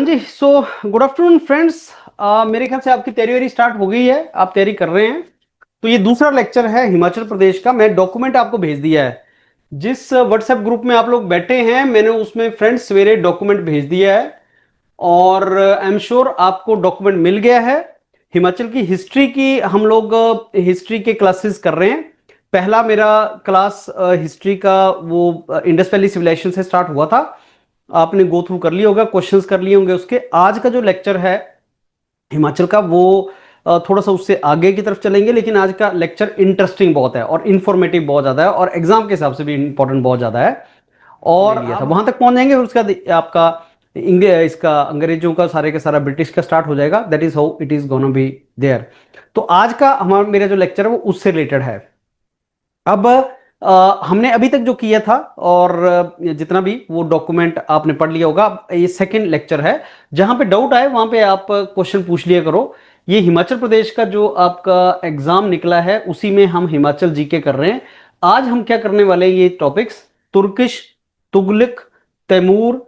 जी। So good afternoon friends. मेरे ख्याल से आपकी तैयारी वारी स्टार्ट हो गई है, आप तैयारी कर रहे हैं। तो ये दूसरा लेक्चर है हिमाचल प्रदेश का। मैं डॉक्यूमेंट आपको भेज दिया है, जिस व्हाट्सएप ग्रुप में आप लोग बैठे हैं मैंने उसमें फ्रेंड्स सवेरे डॉक्यूमेंट भेज दिया है और आई एम श्योर आपको डॉक्यूमेंट मिल गया है। हिमाचल की हिस्ट्री की हम लोग हिस्ट्री के क्लासेस कर रहे हैं। पहला मेरा क्लास हिस्ट्री का वो इंडस वैली सिविलाइजेशन से स्टार्ट हुआ था, आपने गो थ्रू कर लिया होगा, क्वेश्चंस कर लिए होंगे उसके। आज का जो लेक्चर है हिमाचल का वो थोड़ा सा उससे आगे की तरफ चलेंगे, लेकिन आज का लेक्चर इंटरेस्टिंग बहुत है और इंफॉर्मेटिव बहुत ज्यादा है और एग्जाम के हिसाब से भी इंपॉर्टेंट बहुत ज्यादा है। और लिया था वहां तक पहुंच जाएंगे, उसका आपका इसका अंग्रेजों का सारे का सारा ब्रिटिश का स्टार्ट हो जाएगा। That is how it is gonna be there. तो आज का हमारा मेरा जो लेक्चर है वो उससे रिलेटेड है। अब हमने अभी तक जो किया था और जितना भी वो डॉक्यूमेंट आपने पढ़ लिया होगा। अब ये सेकंड लेक्चर है, जहां पे डाउट आए वहां पे आप क्वेश्चन पूछ लिया करो। ये हिमाचल प्रदेश का जो आपका एग्जाम निकला है उसी में हम हिमाचल जीके कर रहे हैं। आज हम क्या करने वाले हैं, ये टॉपिक्स तुर्किश, तुगलक, तैमूर,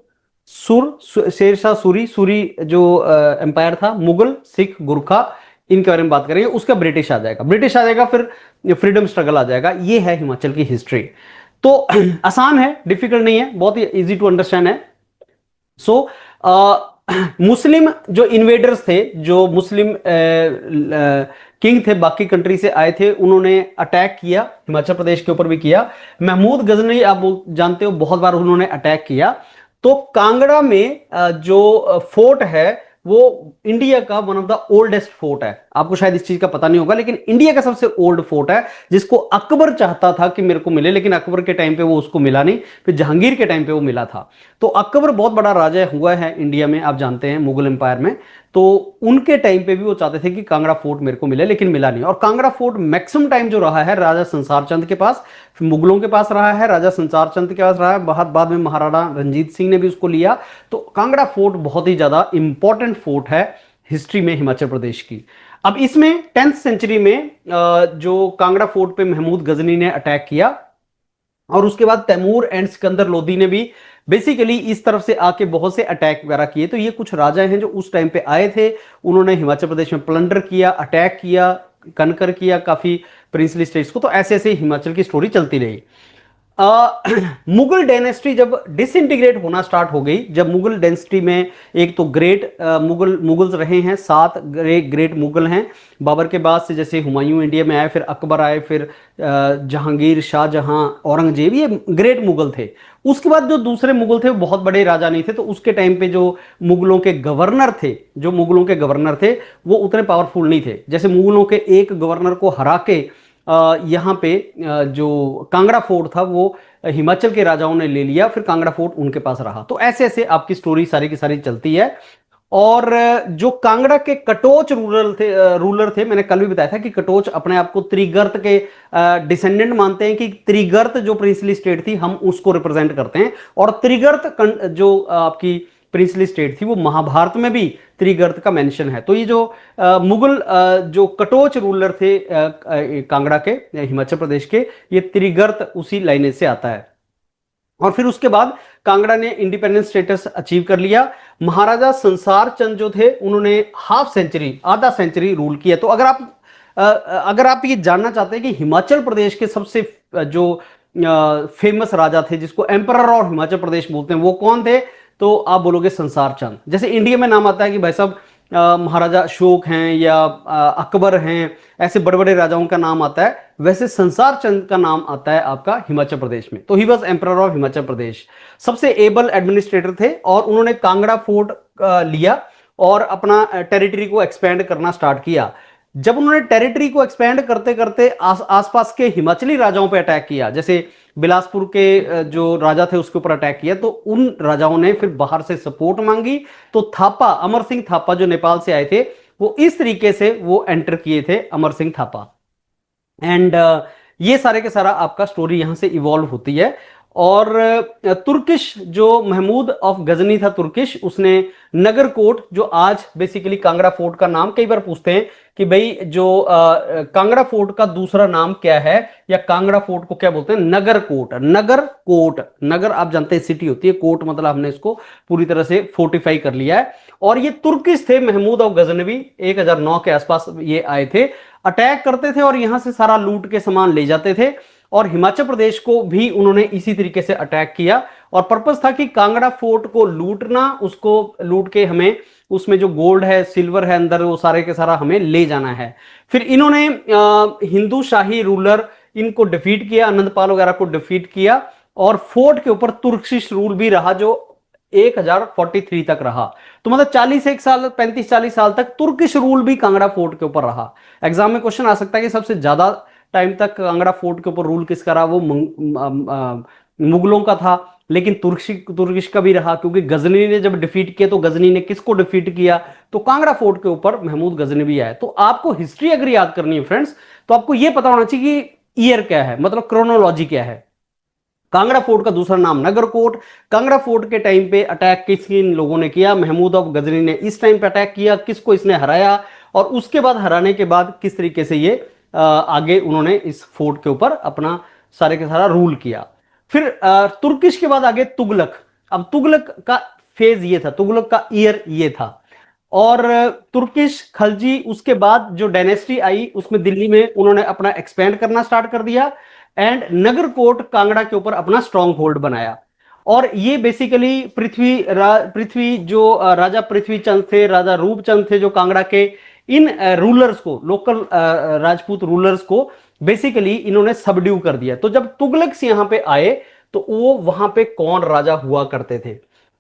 शेरशाह सूरी, जो एम्पायर था, मुगल, सिख, गुरखा, इनके बारे में बात करेंगे। उसका ब्रिटिश आ जाएगा, फिर फ्रीडम स्ट्रगल आ जाएगा। ये है हिमाचल की हिस्ट्री। तो आसान है, डिफिकल्ट नहीं है, बहुत ही इजी टू अंडरस्टैंड है। सो मुस्लिम जो इन्वेडर्स थे, जो मुस्लिम किंग थे, बाकी कंट्री से आए थे, उन्होंने अटैक किया हिमाचल प्रदेश के ऊपर भी किया। महमूद गजनवी आप जानते हो, बहुत बार उन्होंने अटैक किया। तो कांगड़ा में जो फोर्ट है वो इंडिया का one of the oldest fort है। आपको शायद इस चीज का पता नहीं होगा, लेकिन इंडिया का सबसे ओल्ड फोर्ट है, जिसको अकबर चाहता था कि मेरे को मिले, लेकिन अकबर के टाइम पे वो उसको मिला नहीं, फिर जहांगीर के टाइम पे वो मिला था। तो अकबर बहुत बड़ा राजा हुआ है इंडिया में, आप जानते हैं, मुगल एम्पायर में। तो उनके टाइम पे भी वो चाहते थे कि कांगड़ा फोर्ट मेरे को मिले, लेकिन मिला नहीं। और कांगड़ा फोर्ट मैक्सिमम टाइम जो रहा है राजा संसार चंद के पास, फिर मुगलों के पास रहा है, राजा संसार चंद के पास रहा है, बाद में महाराणा रंजीत सिंह ने भी उसको लिया। तो कांगड़ा फोर्ट बहुत ही ज्यादा इंपॉर्टेंट फोर्ट है हिस्ट्री में हिमाचल प्रदेश की। अब इसमें 10th सेंचुरी में जो कांगड़ा फोर्ट पे महमूद गजनी ने अटैक किया, और उसके बाद तैमूर एंड सिकंदर लोदी ने भी बेसिकली इस तरफ से आके बहुत से अटैक वगैरह किए। तो ये कुछ राजा हैं जो उस टाइम पे आए थे, उन्होंने हिमाचल प्रदेश में प्लंडर किया, अटैक किया, कनकर किया काफी प्रिंसली स्टेट्स को। तो ऐसे ऐसे हिमाचल की स्टोरी चलती रही। मुगल डायनेस्टी जब डिसइंटीग्रेट होना स्टार्ट हो गई, जब मुगल डायनेस्टी में एक तो ग्रेट मुगल्स रहे हैं, 7 ग्रेट मुगल हैं। बाबर के बाद से जैसे हुमायूं इंडिया में आए, फिर अकबर आए, फिर जहांगीर, शाहजहां, औरंगजेब, ये ग्रेट मुगल थे। उसके बाद जो दूसरे मुगल थे वो बहुत बड़े राजा नहीं थे। तो उसके टाइम पे जो मुगलों के गवर्नर थे वो उतने पावरफुल नहीं थे। जैसे मुगलों के एक गवर्नर को हरा के यहाँ पे जो कांगड़ा फोर्ट था वो हिमाचल के राजाओं ने ले लिया, फिर कांगड़ा फोर्ट उनके पास रहा। तो ऐसे ऐसे आपकी स्टोरी सारी की सारी चलती है। और जो कांगड़ा के कटोच रूलर थे, मैंने कल भी बताया था कि कटोच अपने आप को त्रिगर्त के डिसेंडेंट मानते हैं, कि त्रिगर्त जो प्रिंसली स्टेट थी हम उसको रिप्रेजेंट करते हैं। और त्रिगर्त जो आपकी प्रिंसली स्टेट थी वो महाभारत में भी त्रिगर्त का मेंशन है। तो ये जो मुगल जो कटोच रूलर थे कांगड़ा के, हिमाचल प्रदेश के, ये त्रिगर्त उसी लाइनेज से आता है। और फिर उसके बाद कांगड़ा ने इंडिपेंडेंस स्टेटस अचीव कर लिया। महाराजा संसार चंद जो थे उन्होंने आधा सेंचुरी रूल किया। तो अगर आप ये जानना चाहते हैं कि हिमाचल प्रदेश के सबसे जो फेमस राजा थे, जिसको एम्परर ऑफ हिमाचल प्रदेश बोलते हैं, वो कौन थे, तो आप बोलोगे संसार चंद। जैसे इंडिया में नाम आता है कि भाई साहब महाराजा अशोक हैं या अकबर हैं, ऐसे बड़े बड़े राजाओं का नाम आता है, वैसे संसार चंद का नाम आता है आपका हिमाचल प्रदेश में। तो he was emperor of Himachal Pradesh, सबसे एबल एडमिनिस्ट्रेटर थे। और उन्होंने कांगड़ा फोर्ट लिया और अपना टेरिटरी को एक्सपेंड करना स्टार्ट किया। जब उन्होंने टेरिटरी को एक्सपेंड करते करते आसपास के हिमाचली राजाओं पर अटैक किया, जैसे बिलासपुर के जो राजा थे उसके ऊपर अटैक किया, तो उन राजाओं ने फिर बाहर से सपोर्ट मांगी। तो थापा, अमर सिंह थापा जो नेपाल से आए थे, वो इस तरीके से वो एंटर किए थे, अमर सिंह थापा। एंड ये सारे के सारा आपका स्टोरी यहां से इवॉल्व होती है। और तुर्किश जो महमूद ऑफ गजनी था तुर्किश, उसने नगरकोट, जो आज बेसिकली कांगड़ा फोर्ट का नाम, कई बार पूछते हैं कि भाई जो कांगड़ा फोर्ट का दूसरा नाम क्या है, या कांगड़ा फोर्ट को क्या बोलते हैं, नगरकोट। नगरकोट, नगर आप जानते हैं सिटी होती है, कोट मतलब हमने इसको पूरी तरह से फोर्टिफाई कर लिया है। और ये तुर्किश थे, महमूद ऑफ गजनवी, 1009 के आसपास ये आए थे, अटैक करते थे और यहां से सारा लूट के सामान ले जाते थे। और हिमाचल प्रदेश को भी उन्होंने इसी तरीके से अटैक किया, और पर्पस था कि कांगड़ा फोर्ट को लूटना, उसको लूट के हमें उसमें जो गोल्ड है, सिल्वर है अंदर, वो सारे के सारा हमें ले जाना है। फिर इन्होंने हिंदू शाही रूलर इनको डिफीट किया, आनंदपाल वगैरह को डिफीट किया, और फोर्ट के ऊपर तुर्किश रूल भी रहा जो 1043 तक रहा। तो मतलब 41 साल, 35-40 साल तक तुर्किश रूल भी कांगड़ा फोर्ट के ऊपर रहा। एग्जाम में क्वेश्चन आ सकता है कि सबसे ज्यादा टाइम तक कांगड़ा फोर्ट के ऊपर रूल किसका रहा, वो मुगलों का था, लेकिन तुर्किश का भी रहा, क्योंकि गजनी ने जब डिफीट किया तो गजनी ने किसको डिफीट किया, तो कांगड़ा फोर्ट के ऊपर महमूद गजनी भी आए। तो आपको हिस्ट्री अगर याद करनी है फ्रेंड्स, तो आपको यह पता होना चाहिए कि ईयर क्या है, मतलब क्रोनोलॉजी क्या है। कांगड़ा फोर्ट का दूसरा नाम नगरकोट। कांगड़ा फोर्ट के टाइम पे अटैक किस इन लोगों ने किया, महमूद ऑफ गजनी ने इस टाइम पे अटैक किया, किसको इसने हराया, और उसके बाद हराने के बाद किस तरीके से ये आगे उन्होंने इस फोर्ट के ऊपर अपना सारे के सारा रूल किया। फिर तुर्किश के बाद आगे तुगलक। अब तुगलक का फेज ये था, तुगलक का ईयर ये था। और तुर्किश खलजी, उसके बाद जो डायनेस्टी आई उसमें दिल्ली में उन्होंने अपना एक्सपेंड करना स्टार्ट कर दिया, एंड नगरकोट कांगड़ा के ऊपर अपना स्ट्रॉन्ग होल्ड बनाया। और ये बेसिकली पृथ्वी जो राजा पृथ्वीचंद थे, राजा रूपचंद थे जो कांगड़ा के, इन रूलर्स को, लोकल राजपूत रूलर्स को बेसिकली इन्होंने सबड्यू कर दिया। तो जब तुगलक्स यहां पे आए तो वो वहां पे कौन राजा हुआ करते थे,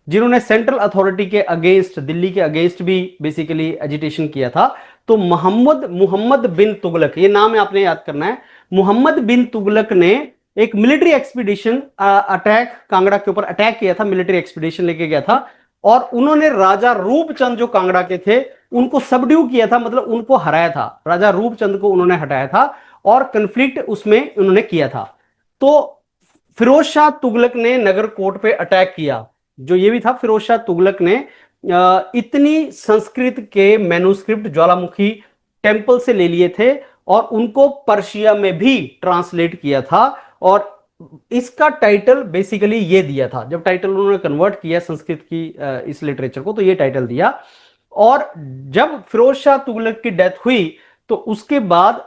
जिन्होंने सेंट्रल अथॉरिटी के अगेंस्ट, दिल्ली के अगेंस्ट भी बेसिकली एजिटेशन किया था, तो मोहम्मद बिन तुगलक, ये नाम है आपने याद करना है। मोहम्मद बिन तुगलक ने एक मिलिट्री एक्सपीडिशन अटैक कांगड़ा के ऊपर अटैक किया था, मिलिट्री एक्सपीडिशन लेके गया था, और उन्होंने राजा रूपचंद जो कांगड़ा के थे उनको सबड्यू किया था, मतलब उनको हराया था, राजा रूपचंद को उन्होंने हटाया था, और कंफ्लिक्ट उसमें उन्होंने किया था। तो फिरोज शाह तुगलक ने नगरकोट पे अटैक किया। जो ये भी था, फिरोज शाह तुगलक ने इतनी संस्कृत के मैन्युस्क्रिप्ट ज्वालामुखी टेम्पल से ले लिए थे और उनको पर्शिया में भी ट्रांसलेट किया था, और इसका टाइटल बेसिकली ये दिया था, जब टाइटल उन्होंने कन्वर्ट किया संस्कृत की इस लिटरेचर को, तो ये टाइटल दिया। और जब फिरोज शाह तुगलक की डेथ हुई तो उसके बाद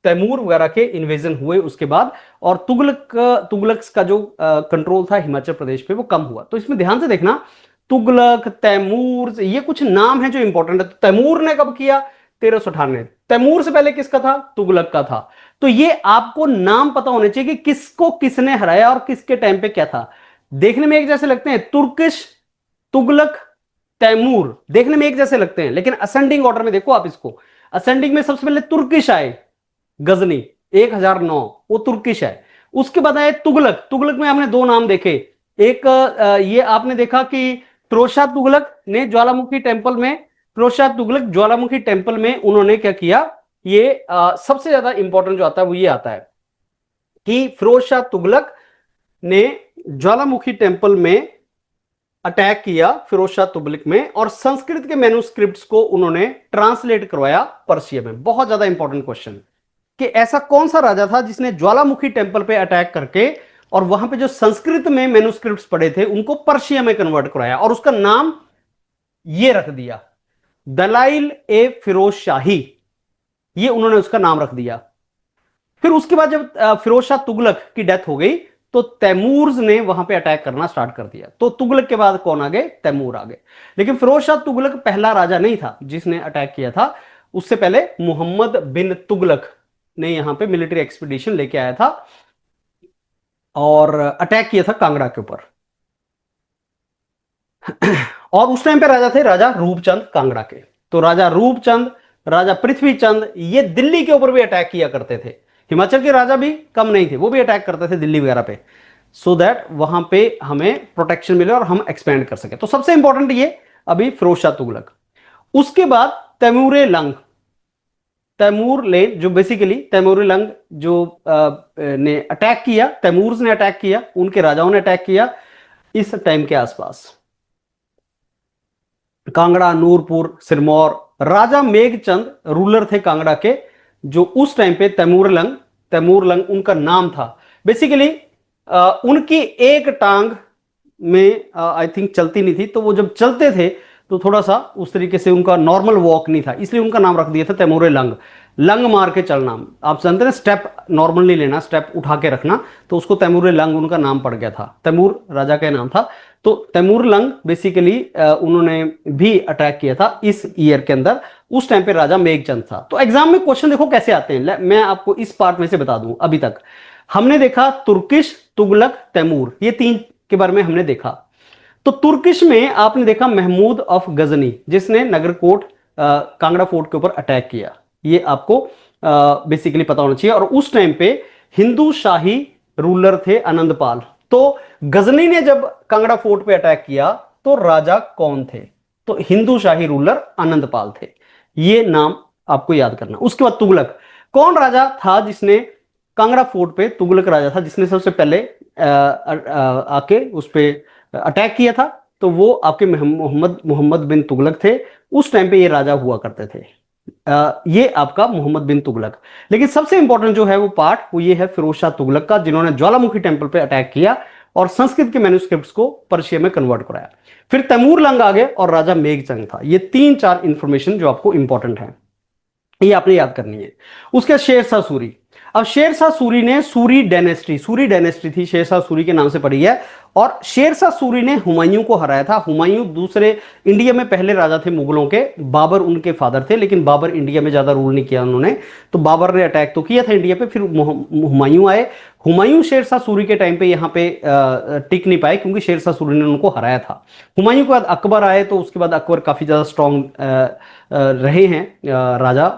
तैमूर वगैरह के इन्वेजन हुए उसके बाद, और तुगलक का जो कंट्रोल था हिमाचल प्रदेश पे वो कम हुआ। तो इसमें ध्यान से देखना, तुगलक, तैमूर, ये कुछ नाम है जो इंपॉर्टेंट है। तो तैमूर ने कब किया, 1398। तैमूर से पहले किसका था, तुगलक का था। तो ये आपको नाम पता होने चाहिए कि किसको किसने हराया और किसके टाइम पे क्या था। देखने में एक जैसे लगते हैं, तुर्किश, तुगलक, तैमूर, देखने में एक जैसे लगते हैं, लेकिन असेंडिंग ऑर्डर में देखो आप इसको। असेंडिंग में सबसे पहले तुर्किश आए, गजनी 1009, वो तुर्किश है। उसके बाद आए तुगलक। तुगलक में आपने दो नाम देखे, एक ये आपने देखा कि फिरोजशाह तुगलक ने ज्वालामुखी टेंपल में, फिरोजशाह तुगलक ज्वालामुखी टेंपल में उन्होंने क्या किया, ये सबसे ज्यादा इंपॉर्टेंट जो आता है वो ये आता है कि फिरोजशाह तुगलक ने ज्वालामुखी टेंपल में अटैक किया, फिरोजशाह तुगलक में, और संस्कृत के मैन्युस्क्रिप्ट्स को उन्होंने ट्रांसलेट करवाया पर्शिया में। बहुत ज्यादा इंपॉर्टेंट क्वेश्चन कि ऐसा कौन सा राजा था जिसने ज्वालामुखी टेंपल पे अटैक करके और वहां पे जो संस्कृत में मैन्युस्क्रिप्ट्स पड़े थे उनको पर्शिया में कन्वर्ट कराया, और उसका नाम ये रख दिया, दलाइल ए फिरोज शाही, ये उन्होंने उसका नाम रख दिया। फिर उसके बाद जब फिरोज शाह तुगलक की डेथ हो गई तो तैमूर ने वहां पे अटैक करना स्टार्ट कर दिया। तो तुगलक के बाद कौन आ गए, तैमूर आ गए। लेकिन फिरोज शाह तुगलक पहला राजा नहीं था जिसने अटैक किया था, उससे पहले मोहम्मद बिन तुगलक ने यहां पे मिलिट्री एक्सपीडिशन लेके आया था और अटैक किया था कांगड़ा के ऊपर। और उस टाइम पे राजा थे राजा रूपचंद कांगड़ा के। तो राजा रूपचंद, राजा पृथ्वीचंद, ये दिल्ली के ऊपर भी अटैक किया करते थे। हिमाचल के राजा भी कम नहीं थे, वो भी अटैक करते थे दिल्ली वगैरह पे, सो दैट वहां पे हमें प्रोटेक्शन मिले और हम एक्सपेंड कर सके। तो सबसे इंपॉर्टेंट ये अभी फिरोज शाह तुगलक। उसके बाद तैमूरे लंग। तैमूर लेन, जो बेसिकली तैमूर लंग जो ने अटैक किया, तैमूर ने अटैक किया, उनके राजाओं ने अटैक किया इस टाइम के आसपास। कांगड़ा, नूरपुर, सिरमौर, राजा मेघचंद रूलर थे कांगड़ा के, जो उस टाइम पे तैमूर लंग उनका नाम था। बेसिकली उनकी एक टांग में आई थिंक चलती नहीं थी, तो वो जब चलते थे तो थोड़ा सा उस तरीके से उनका नॉर्मल वॉक नहीं था, इसलिए उनका नाम रख दिया था तैमूर लंग। लंग मार के चलना, आप जानते हैं स्टेप नॉर्मल नहीं लेना, स्टेप उठा के रखना, तो उसको तैमूर लंग उनका नाम पड़ गया था, तैमूर राजा का नाम था। तो तैमूर लंग बेसिकली उन्होंने भी अटैक किया था इस ईयर के अंदर, उस टाइम पे राजा मेघचंद था। तो एग्जाम में क्वेश्चन देखो कैसे आते हैं, मैं आपको इस पार्ट में से बता दूं। अभी तक हमने देखा तुर्किश, तुगलक, तैमूर, ये तीन के बारे में हमने देखा। तो तुर्किश में आपने देखा महमूद ऑफ गजनी, जिसने नगरकोट कांगड़ा फोर्ट के ऊपर अटैक किया, ये आपको बेसिकली पता होना चाहिए। और उस टाइम पे हिंदू शाही रूलर थे आनंदपाल। तो गजनी ने जब कांगड़ा फोर्ट पे अटैक किया तो राजा कौन थे? तो हिंदू शाही रूलर आनंदपाल थे, ये नाम आपको याद करना। उसके बाद तुगलक, कौन राजा था जिसने कांगड़ा फोर्ट पे, तुगलक राजा था जिसने सबसे पहले आके उस पे अटैक किया था, तो वो आपके मोहम्मद बिन तुगलक थे। उस टाइम पे ये राजा हुआ करते थे, ये आपका मोहम्मद बिन तुगलक। लेकिन सबसे इंपॉर्टेंट जो है वो पार्ट, वो ये है फिरोज शाह तुगलक का, जिन्होंने ज्वालामुखी टेंपल पे अटैक किया और संस्कृत के मैन्युस्क्रिप्ट्स को पर्शिया में कन्वर्ट कराया। फिर तैमूर लंग आ गए और राजा मेघचंद था। ये 3-4 इंफॉर्मेशन जो आपको इंपॉर्टेंट है, ये आपने याद करनी है। उसके बाद शेरशाह सूरी। अब शेरशाह सूरी ने सूरी डायनेस्टी थी, शेरशाह सूरी के नाम से पड़ी है। और शेरशाह सूरी ने हुमायूं को हराया था। हुमायूं दूसरे इंडिया में पहले राजा थे मुगलों के, बाबर उनके फादर थे, लेकिन बाबर इंडिया में ज्यादा रूल नहीं किया उन्होंने, तो बाबर ने अटैक तो किया था इंडिया पे, फिर हुमायूं आए। हुमायूं शेरशाह सूरी के टाइम पे यहाँ पे टिक नहीं पाए, क्योंकि शेरशाह सूरी ने उनको हराया था। हुमायूं के बाद अकबर आए, तो उसके बाद अकबर काफी ज्यादा स्ट्रॉन्ग रहे हैं राजा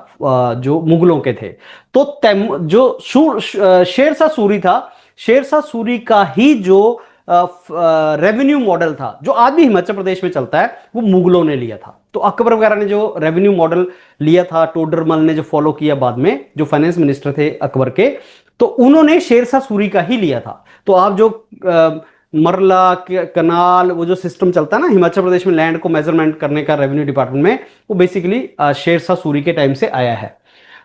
जो मुगलों के थे। तो जो शेरशाह सूरी था, शेरशाह सूरी का ही जो रेवेन्यू मॉडल था, जो आज भी हिमाचल प्रदेश में चलता है, वो मुगलों ने लिया था। तो अकबर वगैरह ने जो रेवेन्यू मॉडल लिया था, टोडरमल ने जो फॉलो किया बाद में, जो फाइनेंस मिनिस्टर थे अकबर के, तो उन्होंने शेरशाह सूरी का ही लिया था। तो आप जो मरला कनाल, वो जो सिस्टम चलता है ना हिमाचल प्रदेश में लैंड को मेजरमेंट करने का रेवेन्यू डिपार्टमेंट में, वो बेसिकली शेरशाह सूरी के टाइम से आया है।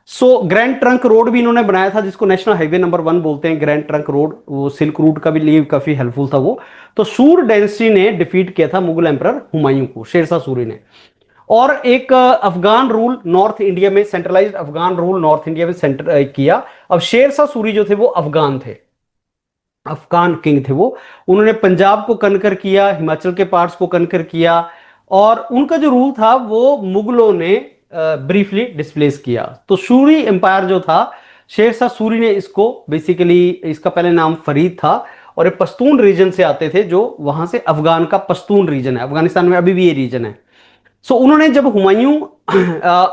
सो ग्रैंड ट्रंक रोड भी इन्होंने बनाया था, जिसको नेशनल हाईवे नंबर 1 बोलते हैं, ग्रैंड ट्रंक रोड, वो सिल्क रूट का भी लिए काफी हेल्पफुल था वो। तो सूर डायनेस्टी ने डिफीट किया था मुगल एम्परर हुमायूं को, शेरशाह सूरी ने। और एक अफगान रूल नॉर्थ इंडिया में, centralised Afghan rule north India में सेंटर किया। अब शेरशाह सूरी जो थे वो अफगान थे, अफगान किंग थे वो। उन्होंने पंजाब को कनकर किया, हिमाचल के पार्ट्स को कनकर किया, और उनका जो रूल था वो मुगलों ने ब्रीफली डिस्प्लेस किया। तो सूरी एम्पायर जो था, शेरशाह सूरी ने इसको बेसिकली, इसका पहले नाम फरीद था, और ये पश्तून रीजन से आते थे, जो वहां से अफगान का पश्तून रीजन है, अफगानिस्तान में अभी भी ये रीजन है। सो उन्होंने जब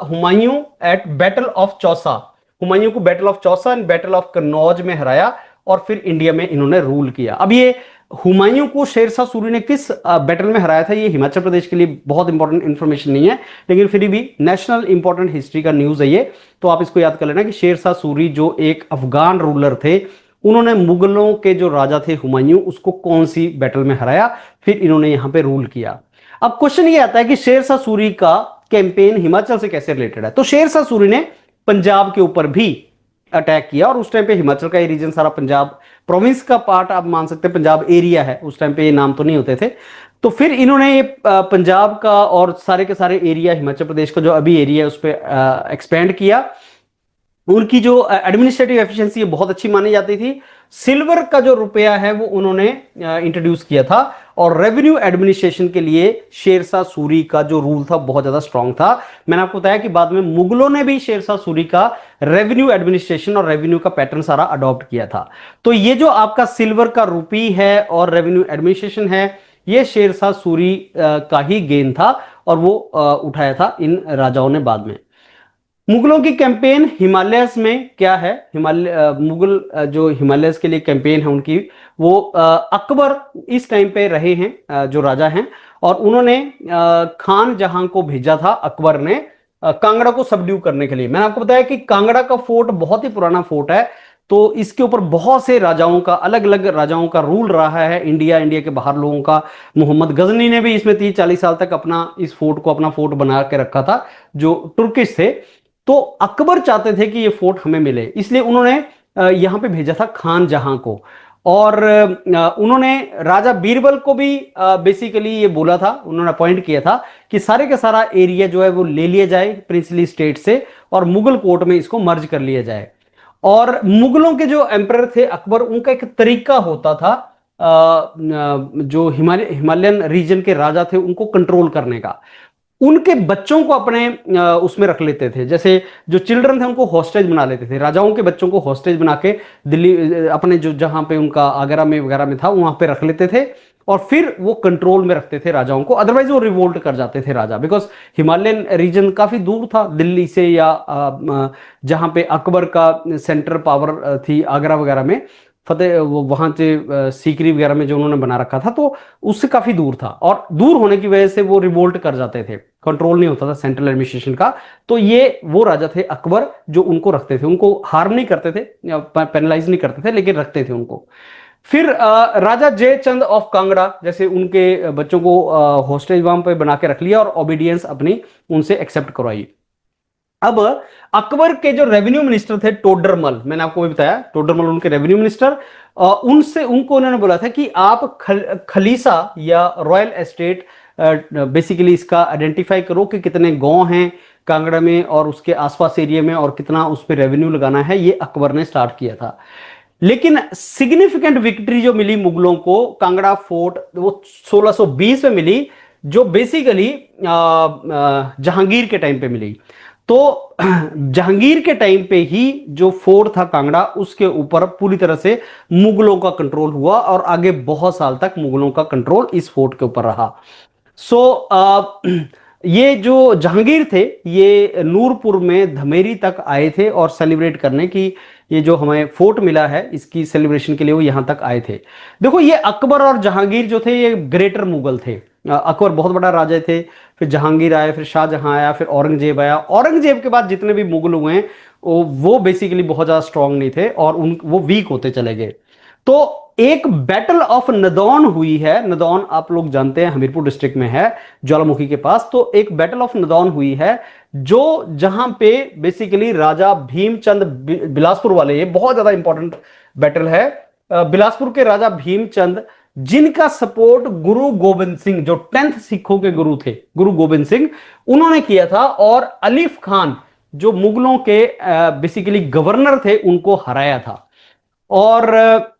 Humayun at battle of Chausa, Humayun को battle of Chausa and battle of Kannauj में हराया, और फिर इंडिया में इन्होंने रूल किया। अब ये हुमायूं को शेरशाह सूरी ने किस बैटल में हराया था, ये हिमाचल प्रदेश के लिए बहुत इंपॉर्टेंट इंफॉर्मेशन नहीं है, लेकिन फिर भी नेशनल इंपॉर्टेंट हिस्ट्री का न्यूज है ये। तो आप इसको याद कर लेना कि शेरशाह सूरी जो एक अफगान रूलर थे, उन्होंने मुगलों के जो राजा थे हुमायूं, उसको कौन सी बैटल में हराया, फिर इन्होंने यहां पे रूल किया। अब क्वेश्चन ये आता है कि शेरशाह सूरी का कैंपेन हिमाचल से कैसे रिलेटेड है। तो शेरशाह सूरी ने पंजाब के ऊपर भी अटैक किया, और उस टाइम पे हिमाचल का ये रीजन सारा पंजाब प्रोविंस का पार्ट आप मान सकते हैं, पंजाब एरिया है, उस टाइम पे ये नाम तो नहीं होते थे। तो फिर इन्होंने ये पंजाब का और सारे के सारे एरिया, हिमाचल प्रदेश का जो अभी एरिया है, उस पर एक्सपेंड किया। उनकी जो एडमिनिस्ट्रेटिव एफिशिएंसी बहुत अच्छी मानी जाती थी। सिल्वर का जो रुपया है वो उन्होंने इंट्रोड्यूस किया था, और रेवेन्यू एडमिनिस्ट्रेशन के लिए शेरशाह सूरी का जो रूल था बहुत ज्यादा स्ट्रांग था। मैंने आपको बताया कि बाद में मुगलों ने भी शेरशाह सूरी का रेवेन्यू एडमिनिस्ट्रेशन और रेवेन्यू का पैटर्न सारा अडॉप्ट किया था। तो ये जो आपका सिल्वर का रुपी है और रेवेन्यू एडमिनिस्ट्रेशन है, ये शेरशाह सूरी का ही गेन था, और वो उठाया था इन राजाओं ने बाद में। मुगलों की कैंपेन हिमालयस में क्या है, मुगल जो हिमालयस के लिए कैंपेन है उनकी, वो अकबर इस टाइम पे रहे हैं जो राजा हैं, और उन्होंने खान जहां को भेजा था अकबर ने कांगड़ा को सबड्यू करने के लिए। मैंने आपको बताया कि कांगड़ा का फोर्ट बहुत ही पुराना फोर्ट है, तो इसके ऊपर बहुत से राजाओं का, अलग अलग राजाओं का रूल रहा है, इंडिया के बाहर लोगों का। मोहम्मद गजनी ने भी इसमें 30-40 साल तक अपना इस फोर्ट को अपना फोर्ट बना के रखा था, जो तुर्किश थे। तो अकबर चाहते थे कि ये फोर्ट हमें मिले, इसलिए उन्होंने यहां पे भेजा था खान जहां को। और उन्होंने राजा बीरबल को भी बेसिकली ये बोला था, उन्होंने अपॉइंट किया था कि सारे का सारा एरिया जो है वो ले लिया जाए प्रिंसली स्टेट से, और मुगल कोर्ट में इसको मर्ज कर लिया जाए। और मुगलों के जो एम्परर थे अकबर, उनका एक तरीका होता था जो हिमालयन रीजन के राजा थे उनको कंट्रोल करने का। उनके बच्चों को अपने उसमें रख लेते थे, जैसे जो चिल्ड्रन थे उनको हॉस्टेज बना लेते थे, राजाओं के बच्चों को हॉस्टेज बना के दिल्ली अपने जो जहां पे उनका आगरा में वगैरह में था वहां पे रख लेते थे, और फिर वो कंट्रोल में रखते थे राजाओं को। अदरवाइज वो रिवोल्ट कर जाते थे राजा, बिकॉज हिमालयन रीजन काफी दूर था दिल्ली से, या जहां पे अकबर का सेंटर पावर थी आगरा वगैरह में, फतेह वो वहां से सीकरी वगैरह में जो उन्होंने बना रखा था, तो उससे काफी दूर था, और दूर होने की वजह से वो रिवोल्ट कर जाते थे, कंट्रोल नहीं होता था सेंट्रल एडमिनिस्ट्रेशन का। तो ये वो राजा थे अकबर जो उनको रखते थे, उनको हार्म नहीं करते थे या पेनलाइज नहीं करते थे, लेकिन रखते थे उनको। फिर राजा जयचंद ऑफ कांगड़ा, जैसे उनके बच्चों को हॉस्टेज वहां पे बना के रख लिया और ओबीडियंस अपनी उनसे एक्सेप्ट करवाई। अब अकबर के जो रेवेन्यू मिनिस्टर थे टोडरमल, मैंने आपको भी बताया टोडरमल उनके रेवेन्यू मिनिस्टर, उनसे उनको उन्होंने बोला था कि आप खलीसा या रॉयल एस्टेट बेसिकली इसका आइडेंटिफाई करो कि कितने गांव हैं कांगड़ा में और उसके आसपास एरिया में, और कितना उस पर रेवेन्यू लगाना है। ये अकबर ने स्टार्ट किया था। लेकिन सिग्निफिकेंट विक्ट्री जो मिली मुगलों को कांगड़ा फोर्ट, वो 1620 में मिली, जो बेसिकली जहांगीर के टाइम पे मिली। तो जहांगीर के टाइम पे ही जो फोर्ट था कांगड़ा, उसके ऊपर पूरी तरह से मुगलों का कंट्रोल हुआ, और आगे बहुत साल तक मुगलों का कंट्रोल इस फोर्ट के ऊपर रहा। सो ये जो जहांगीर थे ये नूरपुर में धमेरी तक आए थे और सेलिब्रेट करने की, ये जो हमें फोर्ट मिला है इसकी सेलिब्रेशन के लिए वो यहां तक आए थे। देखो ये अकबर और जहांगीर जो थे ये ग्रेटर मुगल थे। अकबर बहुत बड़ा राजा थे, फिर जहांगीर आए, फिर शाहजहां आया, फिर औरंगजेब आया। औरंगजेब के बाद जितने भी मुगल हुए हैं वो बेसिकली बहुत ज्यादा स्ट्रांग नहीं थे और वो वीक होते चले गए। तो एक बैटल ऑफ नदौन हुई है। नदौन आप लोग जानते हैं हमीरपुर डिस्ट्रिक्ट में है, ज्वालामुखी के पास। तो एक बैटल ऑफ नदौन हुई है जो जहां पे बेसिकली राजा भीमचंद, बिलासपुर वाले, ये बहुत ज्यादा इंपॉर्टेंट बैटल है। बिलासपुर के राजा भीमचंद, जिनका सपोर्ट गुरु गोविंद सिंह, जो 10th सिखों के गुरु थे, गुरु गोविंद सिंह, उन्होंने किया था। और अलीफ खान जो मुगलों के बेसिकली गवर्नर थे, उनको हराया था। और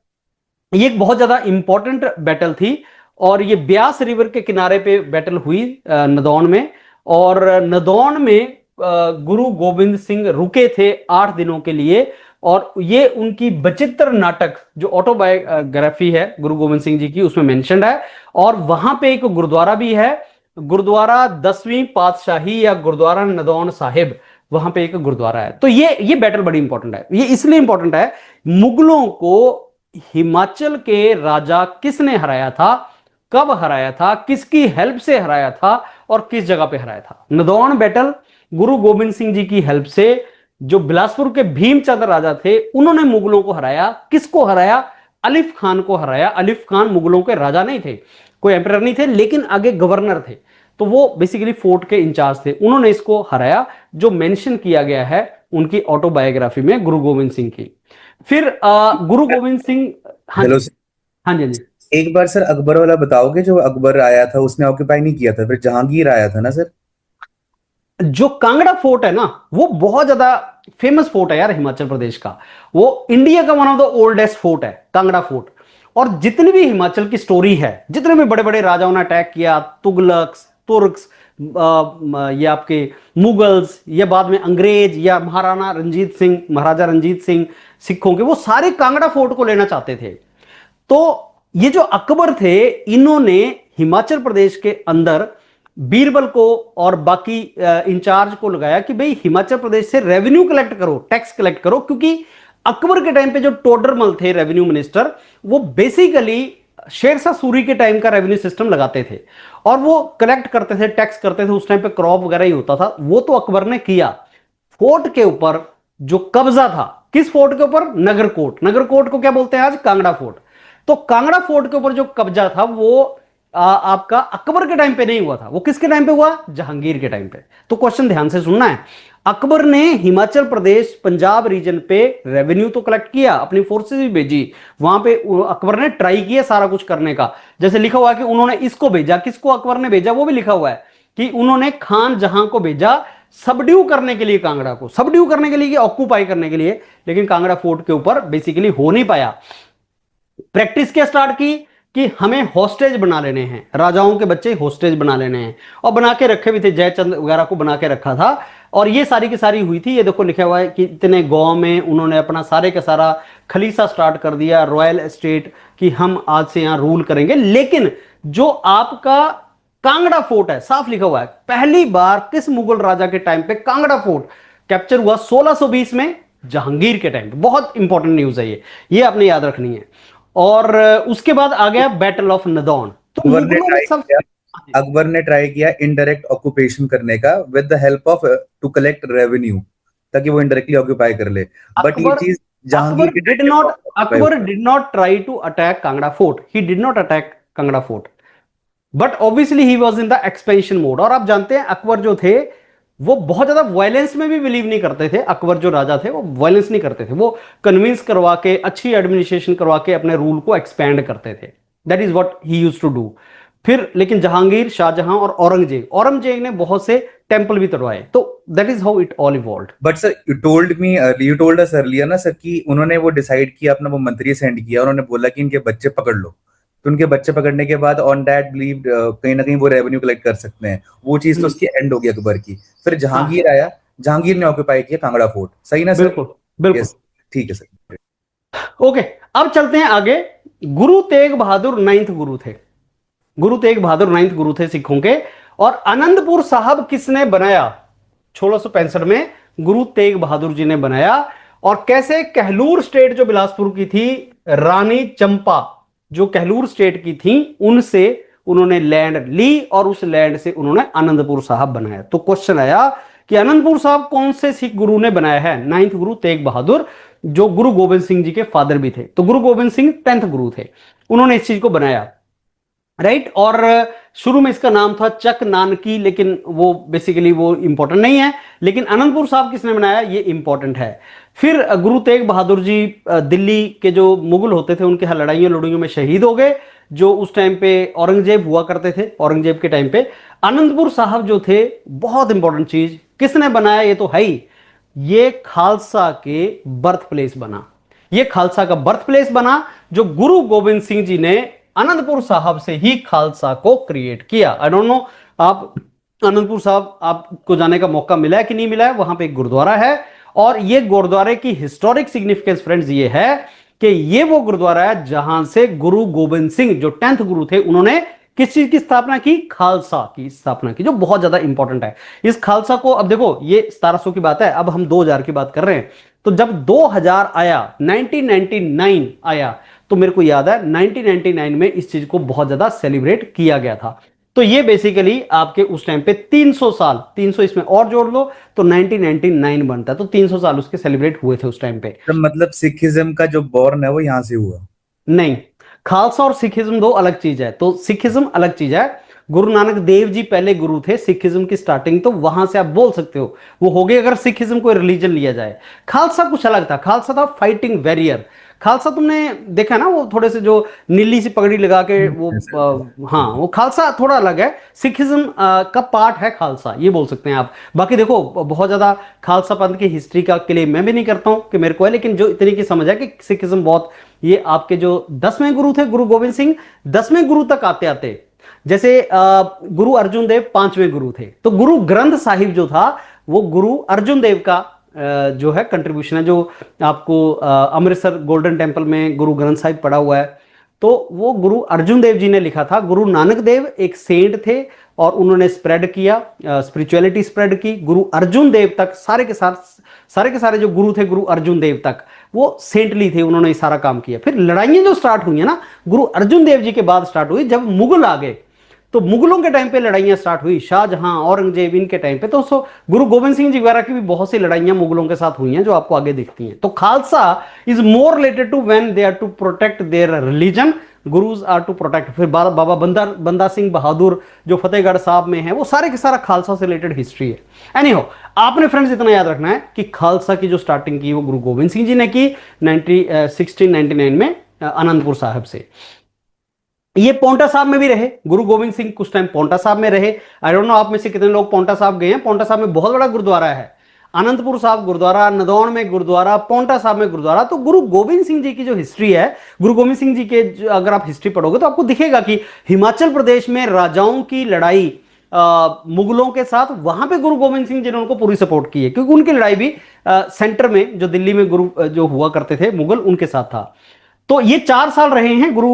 ये एक बहुत ज्यादा इंपॉर्टेंट बैटल थी, और ये ब्यास रिवर के किनारे पे बैटल हुई नदौन में। और नदौन में गुरु गोविंद सिंह रुके थे 8 दिनों के लिए, और ये उनकी बचित्र नाटक जो ऑटोबायोग्राफी है गुरु गोविंद सिंह जी की, उसमें मेंशन्ड है। और वहां पे एक गुरुद्वारा भी है, गुरुद्वारा 10वीं पातशाही या गुरुद्वारा नदौन साहिब, वहां पे एक गुरुद्वारा है। तो ये बैटल बड़ी इंपॉर्टेंट है। ये इसलिए इंपॉर्टेंट है, मुगलों को हिमाचल के राजा किसने हराया था, कब हराया था, किसकी हेल्प से हराया था, और किस जगह पे हराया था। नदौन बैटल गुरु गोविंद सिंह जी की हेल्प से, जो बिलासपुर के भीमचंद राजा थे, उन्होंने मुगलों को हराया। किसको हराया? अलिफ खान को हराया। अलिफ खान मुगलों के राजा नहीं थे, कोई एम्परर नहीं थे, लेकिन आगे गवर्नर थे, तो वो बेसिकली फोर्ट के इंचार्ज थे। उन्होंने इसको हराया, जो मेंशन किया गया है उनकी ऑटोबायोग्राफी में गुरु गोविंद सिंह की। फिर गुरु गोविंद सिंह, हाँ हेलो जी, हाँ जी, हाँ जी। एक बार सर अकबर वाला बताओगे, जो अकबर आया था उसने ऑक्यूपाई नहीं किया था, फिर जहांगीर आया था ना सर। जो कांगड़ा फोर्ट है ना, वो बहुत ज्यादा फेमस फोर्ट है यार हिमाचल प्रदेश का। वो इंडिया का one of the oldest fort है कांगड़ा फोर्ट। और जितनी भी हिमाचल की स्टोरी है, जितने भी बड़े बड़े राजाओं ने अटैक किया, तुगलक्स, तुर्क्स, या आपके मुगल्स, या बाद में अंग्रेज, या महाराणा रंजीत सिंह, महाराजा रंजीत सिंह सिखों के, वो सारे कांगड़ा फोर्ट को लेना चाहते थे। तो ये जो अकबर थे, इन्होंने हिमाचल प्रदेश के अंदर बीरबल को और बाकी इंचार्ज को लगाया कि भाई हिमाचल प्रदेश से रेवेन्यू कलेक्ट करो, टैक्स कलेक्ट करो। क्योंकि अकबर के टाइम पे जो टोडरमल थे रेवेन्यू मिनिस्टर, वो बेसिकली शेरशाह सूरी के टाइम का रेवेन्यू सिस्टम लगाते थे और वो कलेक्ट करते थे, टैक्स करते थे। उस टाइम पे क्रॉप वगैरह ही होता था। वो तो अकबर ने किया। फोर्ट के ऊपर जो कब्जा था, किस फोर्ट के ऊपर? नगरकोट। नगरकोट को क्या बोलते हैं आज? कांगड़ा फोर्ट। तो कांगड़ा फोर्ट के ऊपर जो कब्जा था वो आपका अकबर के टाइम पे नहीं हुआ था। वो किसके टाइम पे हुआ? जहांगीर के टाइम पे। तो क्वेश्चन ध्यान से सुनना है। अकबर ने हिमाचल प्रदेश पंजाब रीजन पे रेवेन्यू तो कलेक्ट किया, अपनी फोर्सेस भी भेजी वहां पे। अकबर ने ट्राई किया सारा कुछ करने का। जैसे लिखा हुआ है कि उन्होंने इसको भेजा। किसको अकबर ने भेजा? वो भी लिखा हुआ है कि उन्होंने खान जहां को भेजा सबड्यू करने के लिए, कांगड़ा को सबड्यू करने के लिए, ऑक्यूपाई करने के लिए। लेकिन कांगड़ा फोर्ट के ऊपर बेसिकली हो नहीं पाया। प्रैक्टिस क्या स्टार्ट की कि हमें हॉस्टेज बना लेने हैं, राजाओं के बच्चे हॉस्टेज बना लेने हैं। और बना के रखे भी थे, जयचंद वगैरह को बना के रखा था। और ये सारी की सारी हुई थी। ये देखो लिखा हुआ है कि इतने गांव में उन्होंने अपना सारे का सारा खलीसा स्टार्ट कर दिया, रॉयल एस्टेट, कि हम आज से यहां रूल करेंगे। लेकिन जो आपका कांगड़ा फोर्ट है, साफ लिखा हुआ है, पहली बार किस मुगल राजा के टाइम पे कांगड़ा फोर्ट कैप्चर हुआ? 1620 में, जहांगीर के टाइम पे। बहुत इंपॉर्टेंट न्यूज है ये आपने याद रखनी है। और उसके बाद आ गया बैटल ऑफ नदौन। तो अकबर ने मुगलों में ट्राई सब किया अकबर ने ट्राई किया इनडायरेक्ट ऑक्यूपेशन करने का with the help of to collect revenue, ताकि वो इनडायरेक्टली ऑक्यूपाई कर ले। बट ये अकबर चीज अकबर जहांगीर के डिड टाइम पे नॉट ऑक्यूपाई अकबर हुआ। Did not try to attack Kangra fort. He did not attack Kangra fort, but obviously he was in the expansion mode. और आप जानते हैं अकबर जो थे वो बहुत ज्यादा वायलेंस में भी बिलीव नहीं करते थे। अकबर जो राजा थे वो वायलेंस नहीं करते थे। वो कन्विंस करवा के, अच्छी एडमिनिस्ट्रेशन करवा के अपने रूल को एक्सपैंड करते थे। That is what he used to do. फिर लेकिन जहांगीर, शाहजहां और औरंगजेब ने बहुत से टेंपल भी तोड़वाए। तो that is how it all evolved. But sir you told us earlier ना सर कि उन्होंने वो डिसाइड किया, अपना वो मंत्री सेंड किया, उन्होंने बोला कि इनके बच्चे पकड़ लो। तो उनके बच्चे पकड़ने के बाद ऑन दैट बिलीव कहीं ना कहीं वो रेवेन्यू कलेक्ट कर सकते हैं। वो चीज तो उसकी एंड हो गई अकबर की। फिर हाँ, जहांगीर आया, जहांगीर ने ऑक्यूपाई किया कांगड़ा फोर्ट। सही ना सर? बिल्कुल बिल्कुल। यस, ठीक है सर। ओके, अब चलते हैं आगे। गुरु तेग बहादुर नाइन्थ गुरु थे। गुरु तेग बहादुर नाइन्थ गुरु थे सिखों के। और आनंदपुर साहब किसने बनाया? 1665 में गुरु तेग बहादुर जी ने बनाया। और कैसे? कहलूर स्टेट जो बिलासपुर की थी, रानी चंपा जो कहलूर स्टेट की थी, उनसे उन्होंने लैंड ली और उस लैंड से उन्होंने आनंदपुर साहब बनाया। तो क्वेश्चन आया कि आनंदपुर साहब कौन से सिख गुरु ने बनाया है? नाइन्थ गुरु तेग बहादुर, जो गुरु गोविंद सिंह जी के फादर भी थे। तो गुरु गोविंद सिंह 10th गुरु थे, उन्होंने इस चीज को बनाया, राइट। और शुरू में इसका नाम था चक नानकी, लेकिन वो बेसिकली वो इंपॉर्टेंट नहीं है। लेकिन आनंदपुर साहब किसने बनाया, ये इंपॉर्टेंट है। फिर गुरु तेग बहादुर जी दिल्ली के जो मुगल होते थे उनके यहाँ लड़ाइयों लड़ाइयों में शहीद हो गए, जो उस टाइम पे औरंगजेब हुआ करते थे। औरंगजेब के टाइम पे आनंदपुर साहब जो थे, बहुत इंपॉर्टेंट चीज किसने बनाया, ये तो है ही, ये खालसा के बर्थ प्लेस बना। ये खालसा का बर्थ प्लेस बना, जो गुरु गोविंद सिंह जी ने आनंदपुर साहब से ही खालसा को क्रिएट किया। आई डोंट नो आप आनंदपुर साहब आपको जाने का मौका मिला है कि नहीं मिला है। वहां पे एक गुरुद्वारा है, और ये गुरुद्वारे की हिस्टोरिक सिग्निफिकेंस फ्रेंड्स ये है कि ये वो गुरुद्वारा है जहां से गुरु गोविंद सिंह जो 10th गुरु थे, उन्होंने किस चीज की स्थापना की? खालसा की स्थापना की, जो बहुत ज्यादा इंपॉर्टेंट है। इस खालसा को, अब देखो ये 1700 की बात है, अब हम 2000 की बात कर रहे हैं। तो जब 2000 आया, 1999 आया, तो मेरे को याद है 1999 में इस चीज को बहुत ज्यादा सेलिब्रेट किया गया था। तो ये बेसिकली आपके उस टाइम पे 300 साल, 300 इसमें और जोड़ लो तो 1999 बनता है। तो 300 साल उसके सेलिब्रेट हुए थे उस टाइम पे। तो मतलब सिखिज्म का जो बॉर्न है वो यहाँ से हुआ? नहीं, खालसा और सिखिज्म दो अलग चीज है। तो सिखिज्म अलग चीज है। गुरु नानक देव जी पहले गुरु थे, सिखिज्म की स्टार्टिंग तो वहां से आप बोल सकते हो वो हो गई, अगर सिखिज्म को रिलीजन लिया जाए। खालसा कुछ अलग था। खालसा था फाइटिंग वैरियर। खालसा तुमने देखा ना, वो थोड़े से जो नीली सी पगड़ी लगा के वो हाँ, वो खालसा थोड़ा अलग है। सिखिज्म का पार्ट है खालसा, ये बोल सकते हैं आप। बाकी देखो बहुत ज्यादा खालसा पंथ की हिस्ट्री का क्लेम मैं भी नहीं करता हूं कि मेरे को है, लेकिन जो इतनी की समझ है कि सिखिज्म बहुत, ये आपके जो 10वें गुरु थे गुरु गोविंद सिंह, 10वें गुरु तक आते आते, जैसे गुरु अर्जुन देव 5वें गुरु थे, तो गुरु ग्रंथ साहिब जो था वो गुरु अर्जुन देव का जो है कंट्रीब्यूशन है। जो आपको अमृतसर गोल्डन टेम्पल में गुरु ग्रंथ साहिब पड़ा हुआ है, तो वो गुरु अर्जुन देव जी ने लिखा था। गुरु नानक देव एक सेंट थे और उन्होंने स्प्रेड किया, स्पिरिचुअलिटी स्प्रेड की। गुरु अर्जुन देव तक सारे के सारे जो गुरु थे गुरु अर्जुन देव तक, वो सेंटली थे, उन्होंने सारा काम किया। फिर लड़ाइयां जो स्टार्ट हुई है ना, गुरु अर्जुन देव जी के बाद स्टार्ट हुई। जब मुगल आ गए तो मुगलों के टाइम पे लड़ाइयां स्टार्ट हुई, शाहजहां, औरंगजेब, इनके टाइम पे। तो गुरु गोविंद सिंह जी वगैरह की भी बहुत सी लड़ाइयां मुगलों के साथ हुई हैं, जो आपको आगे दिखती हैं। तो Khalsa is more related to when they are to protect their religion, gurus are to protect. फिर बाबा बंदा सिंह बहादुर जो फतेहगढ़ साहब में है, वो सारे के सारा खालसा से रिलेटेड हिस्ट्री है। एनीहो, आपने फ्रेंड्स इतना याद रखना है कि खालसा की जो स्टार्टिंग की वो गुरु गोविंद सिंह जी ने की 1699 में आनंदपुर साहिब से। ये पोंटा साहब में भी रहे गुरु गोविंद सिंह, कुछ टाइम पोंटा साहब में रहे। आई डोंट नो आप में से कितने लोग पोंटा साहब गए हैं। पोंटा साहब में बहुत बड़ा गुरुद्वारा है, आनंदपुर साहब गुरुद्वारा, नदौन में गुरुद्वारा, पोंटा साहब में गुरुद्वारा। तो गुरु गोविंद सिंह जी की जो हिस्ट्री है, गुरु गोविंद सिंह जी के अगर आप हिस्ट्री पढ़ोगे तो आपको दिखेगा कि हिमाचल प्रदेश में राजाओं की लड़ाई मुगलों के साथ, वहां पे गुरु गोविंद सिंह जी ने उनको पूरी सपोर्ट की है, क्योंकि उनकी लड़ाई भी सेंटर में जो दिल्ली में गुरु जो हुआ करते थे मुगल, उनके साथ था। तो ये 4 साल रहे हैं गुरु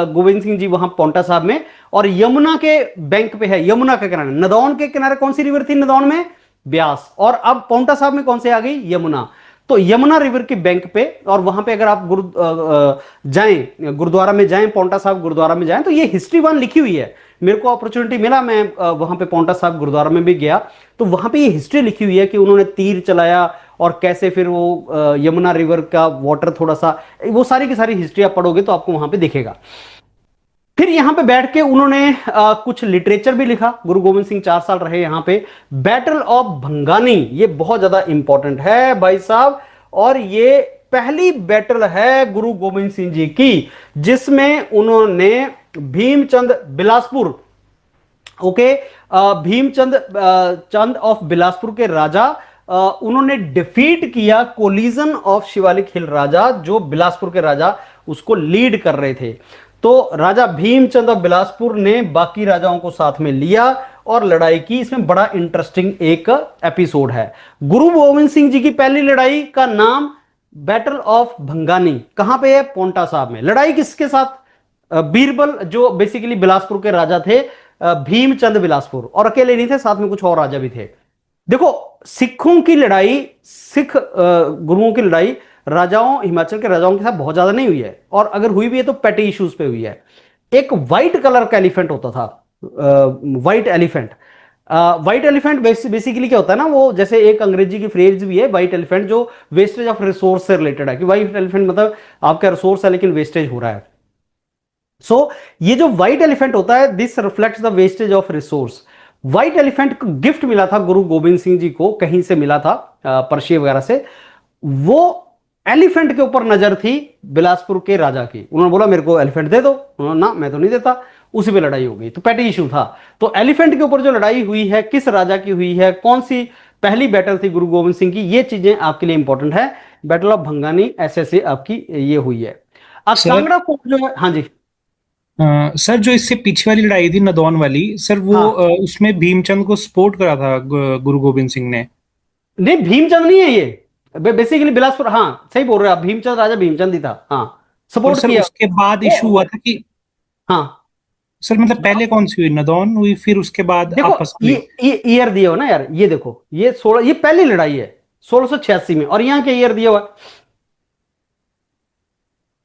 गोविंद सिंह जी वहां पोंटा साहब में। और यमुना के बैंक पे है, यमुना के किनारे, नदौन के किनारे कौन सी रिवर थी नदौन में? ब्यास। और अब पोंटा साहब में कौन से आ गई? यमुना। तो यमुना रिवर के बैंक पे, और वहां पे अगर आप जाएं, गुरुद्वारा में जाएं, पोंटा साहब गुरुद्वारा में जाएं, तो ये हिस्ट्री वहां लिखी हुई है। मेरे को अपॉर्चुनिटी मिला, मैं वहां पे पोंटा साहब गुरुद्वारा में भी गया, तो वहां पे ये हिस्ट्री लिखी हुई है कि उन्होंने तीर चलाया और कैसे फिर वो यमुना रिवर का वाटर थोड़ा सा, वो सारी की सारी हिस्ट्री आप पढ़ोगे तो आपको वहां पे दिखेगा। फिर यहां पे बैठ के उन्होंने कुछ लिटरेचर भी लिखा। गुरु गोविंद सिंह 4 साल रहे यहां पे। बैटल ऑफ भंगानी, ये बहुत ज्यादा इंपॉर्टेंट है भाई साहब, और ये पहली बैटल है गुरु गोविंद सिंह जी की जिसमें उन्होंने Bhimchand Bilaspur, okay, Bhimchand Chand of Bilaspur के राजा, उन्होंने डिफीट किया कोलिजन ऑफ शिवालिक हिल राजा, जो बिलासपुर के राजा उसको लीड कर रहे थे। तो राजा भीमचंद ऑफ बिलासपुर ने बाकी राजाओं को साथ में लिया और लड़ाई की। इसमें बड़ा इंटरेस्टिंग एक एपिसोड है। गुरु गोविंद सिंह जी की पहली लड़ाई का नाम बैटल ऑफ भंगानी, कहां पे है? पोंटा साहब में। लड़ाई किसके साथ? बीरबल, जो बेसिकली बिलासपुर के राजा थे, भीमचंद बिलासपुर, और अकेले नहीं थे, साथ में कुछ और राजा भी थे। देखो, सिखों की लड़ाई, सिख गुरुओं की लड़ाई राजाओं, हिमाचल के राजाओं के साथ बहुत ज्यादा नहीं हुई है, और अगर हुई भी है तो पेटी इश्यूज पे हुई है। एक व्हाइट कलर का एलिफेंट होता था, white elephant. White elephant basically क्या होता है ना, वो जैसे एक अंग्रेजी की फ्रेज भी है व्हाइट एलिफेंट, जो वेस्टेज ऑफ रिसोर्स से रिलेटेड है, कि व्हाइट एलिफेंट मतलब आपका रिसोर्स है लेकिन वेस्टेज हो रहा है। सो ये जो व्हाइट एलिफेंट होता है, this reflects the wastage of resource. White elephant को गिफ्ट मिला था गुरु गोविंद सिंह जी को, कहीं से मिला था, पर्शिया वगैरह से। वो एलिफेंट के ऊपर नजर थी बिलासपुर के राजा की, उन्होंने बोला मेरे को एलिफेंट दे दो, उन्होंने ना मैं तो नहीं देता, उसी पे लड़ाई हो गई। तो पैटी इशू था। तो एलिफेंट के ऊपर जो लड़ाई हुई है, किस राजा की हुई है, कौन सी पहली बैटल थी गुरु गोविंद सिंह की, ये चीजें आपके लिए इंपॉर्टेंट है। बैटल ऑफ भंगानी ऐसे ऐसे आपकी ये हुई है। अब सर कांगड़ा फोर्ट जो है, हाँ जी, सर जो इससे पीछे वाली लड़ाई थी नदौन वाली, सर वो हाँ, उसमें भीमचंद को सपोर्ट करा था गुरु गोविंद सिंह ने। नहीं भीमचंद नहीं है ये, बेसिकली बिलासपुर, हाँ सही बोल रहे हैं आप, भीमचंद राजा भीमचंद ही था, हाँ, और सपोर्ट सर किया। उसके बाद वो इशू हुआ था कि, हाँ, सर मतलब पहले कौन सी हुई? नदौन हुई, फिर उसके बाद देखो आपस में। ये ईयर दिया हो ना यार, ये देखो, ये 16, ये पहली लड़ाई है 1686 में, और यहाँ के ईयर दिया हुआ है,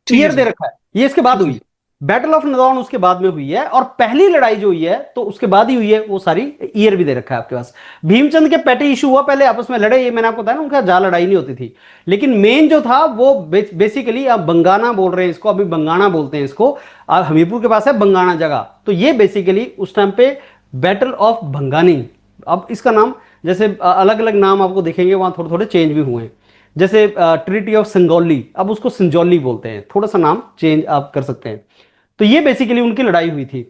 ठीक है ईयर दे सर। रखा है, ये इसके बाद हुई। बैटल ऑफ नदौन उसके बाद में हुई है, और पहली लड़ाई जो हुई है तो उसके बाद ही हुई है, वो सारी ईयर भी दे रखा है आपके पास। भीमचंद के पेटी इशू हुआ, पहले आपस में लड़े, ये मैंने आपको बताया ना, उनका ज्यादा लड़ाई नहीं होती थी। लेकिन मेन जो था वो बेसिकली, आप बंगाना बोल रहे हैं इसको, अभी बंगाना बोलते हैं इसको, आप हमीरपुर के पास है बंगाना जगह, तो ये बेसिकली उस टाइम पे बैटल ऑफ भंगानी। अब इसका नाम जैसे अलग अलग नाम आपको दिखेंगे, वहां थोड़े थोड़े चेंज भी हुए हैं। जैसे ट्रीटी ऑफ संगौली, अब उसको संजौली बोलते हैं, थोड़ा सा नाम चेंज आप कर सकते हैं। तो ये बेसिकली उनकी लड़ाई हुई थी।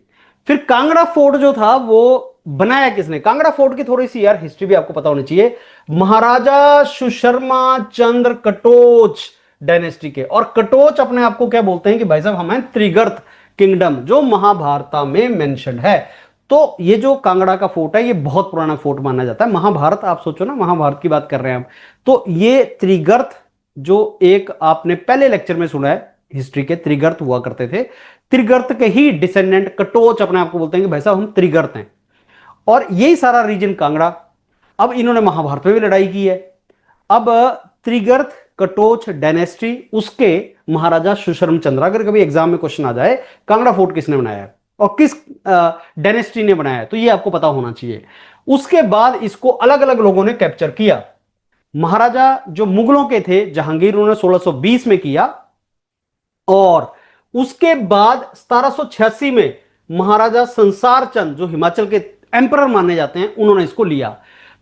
फिर कांगड़ा फोर्ट जो था वो बनाया किसने? कांगड़ा फोर्ट की थोड़ी सी यार हिस्ट्री भी आपको पता होनी चाहिए। महाराजा सुशर्मा चंद्र कटोच डायनेस्टी के, और कटोच अपने आप को क्या बोलते हैं कि भाई साहब हम हैं त्रिगर्त किंगडम, जो महाभारत में मेंशन है। तो ये जो कांगड़ा का फोर्ट है, ये बहुत पुराना फोर्ट माना जाता है। महाभारत, आप सोचो ना, महाभारत की बात कर रहे हैं हम, तो ये त्रिगर्त, जो एक आपने पहले लेक्चर में सुना है हिस्ट्री के, त्रिगर्त हुआ करते थे, त्रिगर्त के ही डिसेंडेंट कटोच अपने आप को बोलते हैं कि भाई साहब हम त्रिगर्त हैं, और यही सारा रीजन कांगड़ा। अब इन्होंने महाभारत में भी लड़ाई की है। अब त्रिगर्त कटोच डायनेस्टी, उसके महाराजा सुशर्म चंद्र। अगर कभी एग्जाम में क्वेश्चन आ जाए कांगड़ा फोर्ट किसने बनाया है और किस डायनेस्टी ने बनाया है, तो ये आपको पता होना चाहिए। उसके बाद इसको अलग अलग लोगों ने कैप्चर किया। महाराजा जो मुगलों के थे जहांगीर, उन्होंने 1620 में किया, और उसके बाद 1786 में महाराजा संसार चंद जो हिमाचल के एम्परर माने जाते हैं, उन्होंने इसको लिया।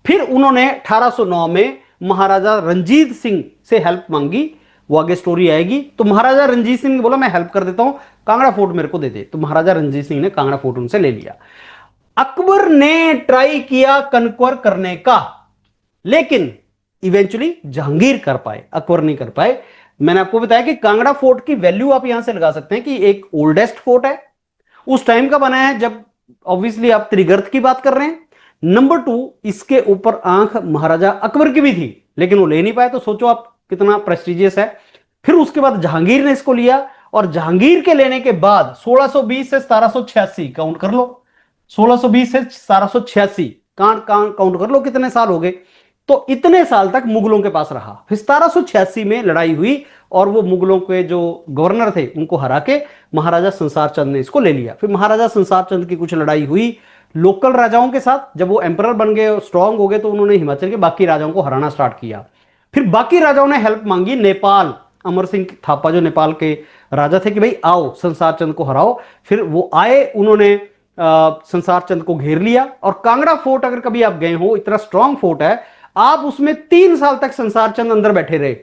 फिर उन्होंने 1809 में महाराजा रंजीत सिंह से हेल्प मांगी, वो आगे स्टोरी आएगी। तो महाराजा रंजीत सिंह ने बोला मैं हेल्प कर देता हूं, कांगड़ा फोर्ट मेरे को दे दे। तो महाराजा रंजीत सिंह ने कांगड़ा फोर्ट उनसे ले लिया। अकबर ने ट्राई किया कन्क्वर करने का, लेकिन इवेंचुअली जहांगीर कर पाए, अकबर नहीं कर पाए। मैंने आपको बताया कि कांगड़ा फोर्ट की वैल्यू आप यहां से लगा सकते हैं कि एक ओल्डेस्ट फोर्ट है, उस टाइम का बनाया है जब ऑब्वियसली आप त्रिगर्त की बात कर रहे हैं। नंबर 2, इसके ऊपर आंख महाराजा अकबर की भी थी, लेकिन वो ले नहीं पाए। तो सोचो आप कितना प्रेस्टिजियस है। फिर उसके बाद जहांगीर ने इसको लिया, और जहांगीर के लेने के बाद 1620 से 1786 काउंट कर लो, 1620 से 1786 काउंट कर लो कितने साल हो गए। तो इतने साल तक मुगलों के पास रहा। फिर 1786 में लड़ाई हुई और वो मुगलों के जो गवर्नर थे उनको हरा के महाराजा संसार चंद ने इसको ले लिया। फिर महाराजा संसार चंद की कुछ लड़ाई हुई लोकल राजाओं के साथ। जब वो एम्परर बन गए, स्ट्रांग हो गए, तो उन्होंने हिमाचल के बाकी राजाओं को हराना स्टार्ट किया। फिर बाकी राजाओं ने हेल्प मांगी, नेपाल, अमर सिंह थापा जो नेपाल के राजा थे, कि भाई आओ संसार चंद को हराओ। फिर वो आए, उन्होंने संसार चंद को घेर लिया। और कांगड़ा फोर्ट अगर कभी आप गए हो, इतना स्ट्रांग फोर्ट है, आप उसमें 3 साल तक संसार चंद अंदर बैठे रहे।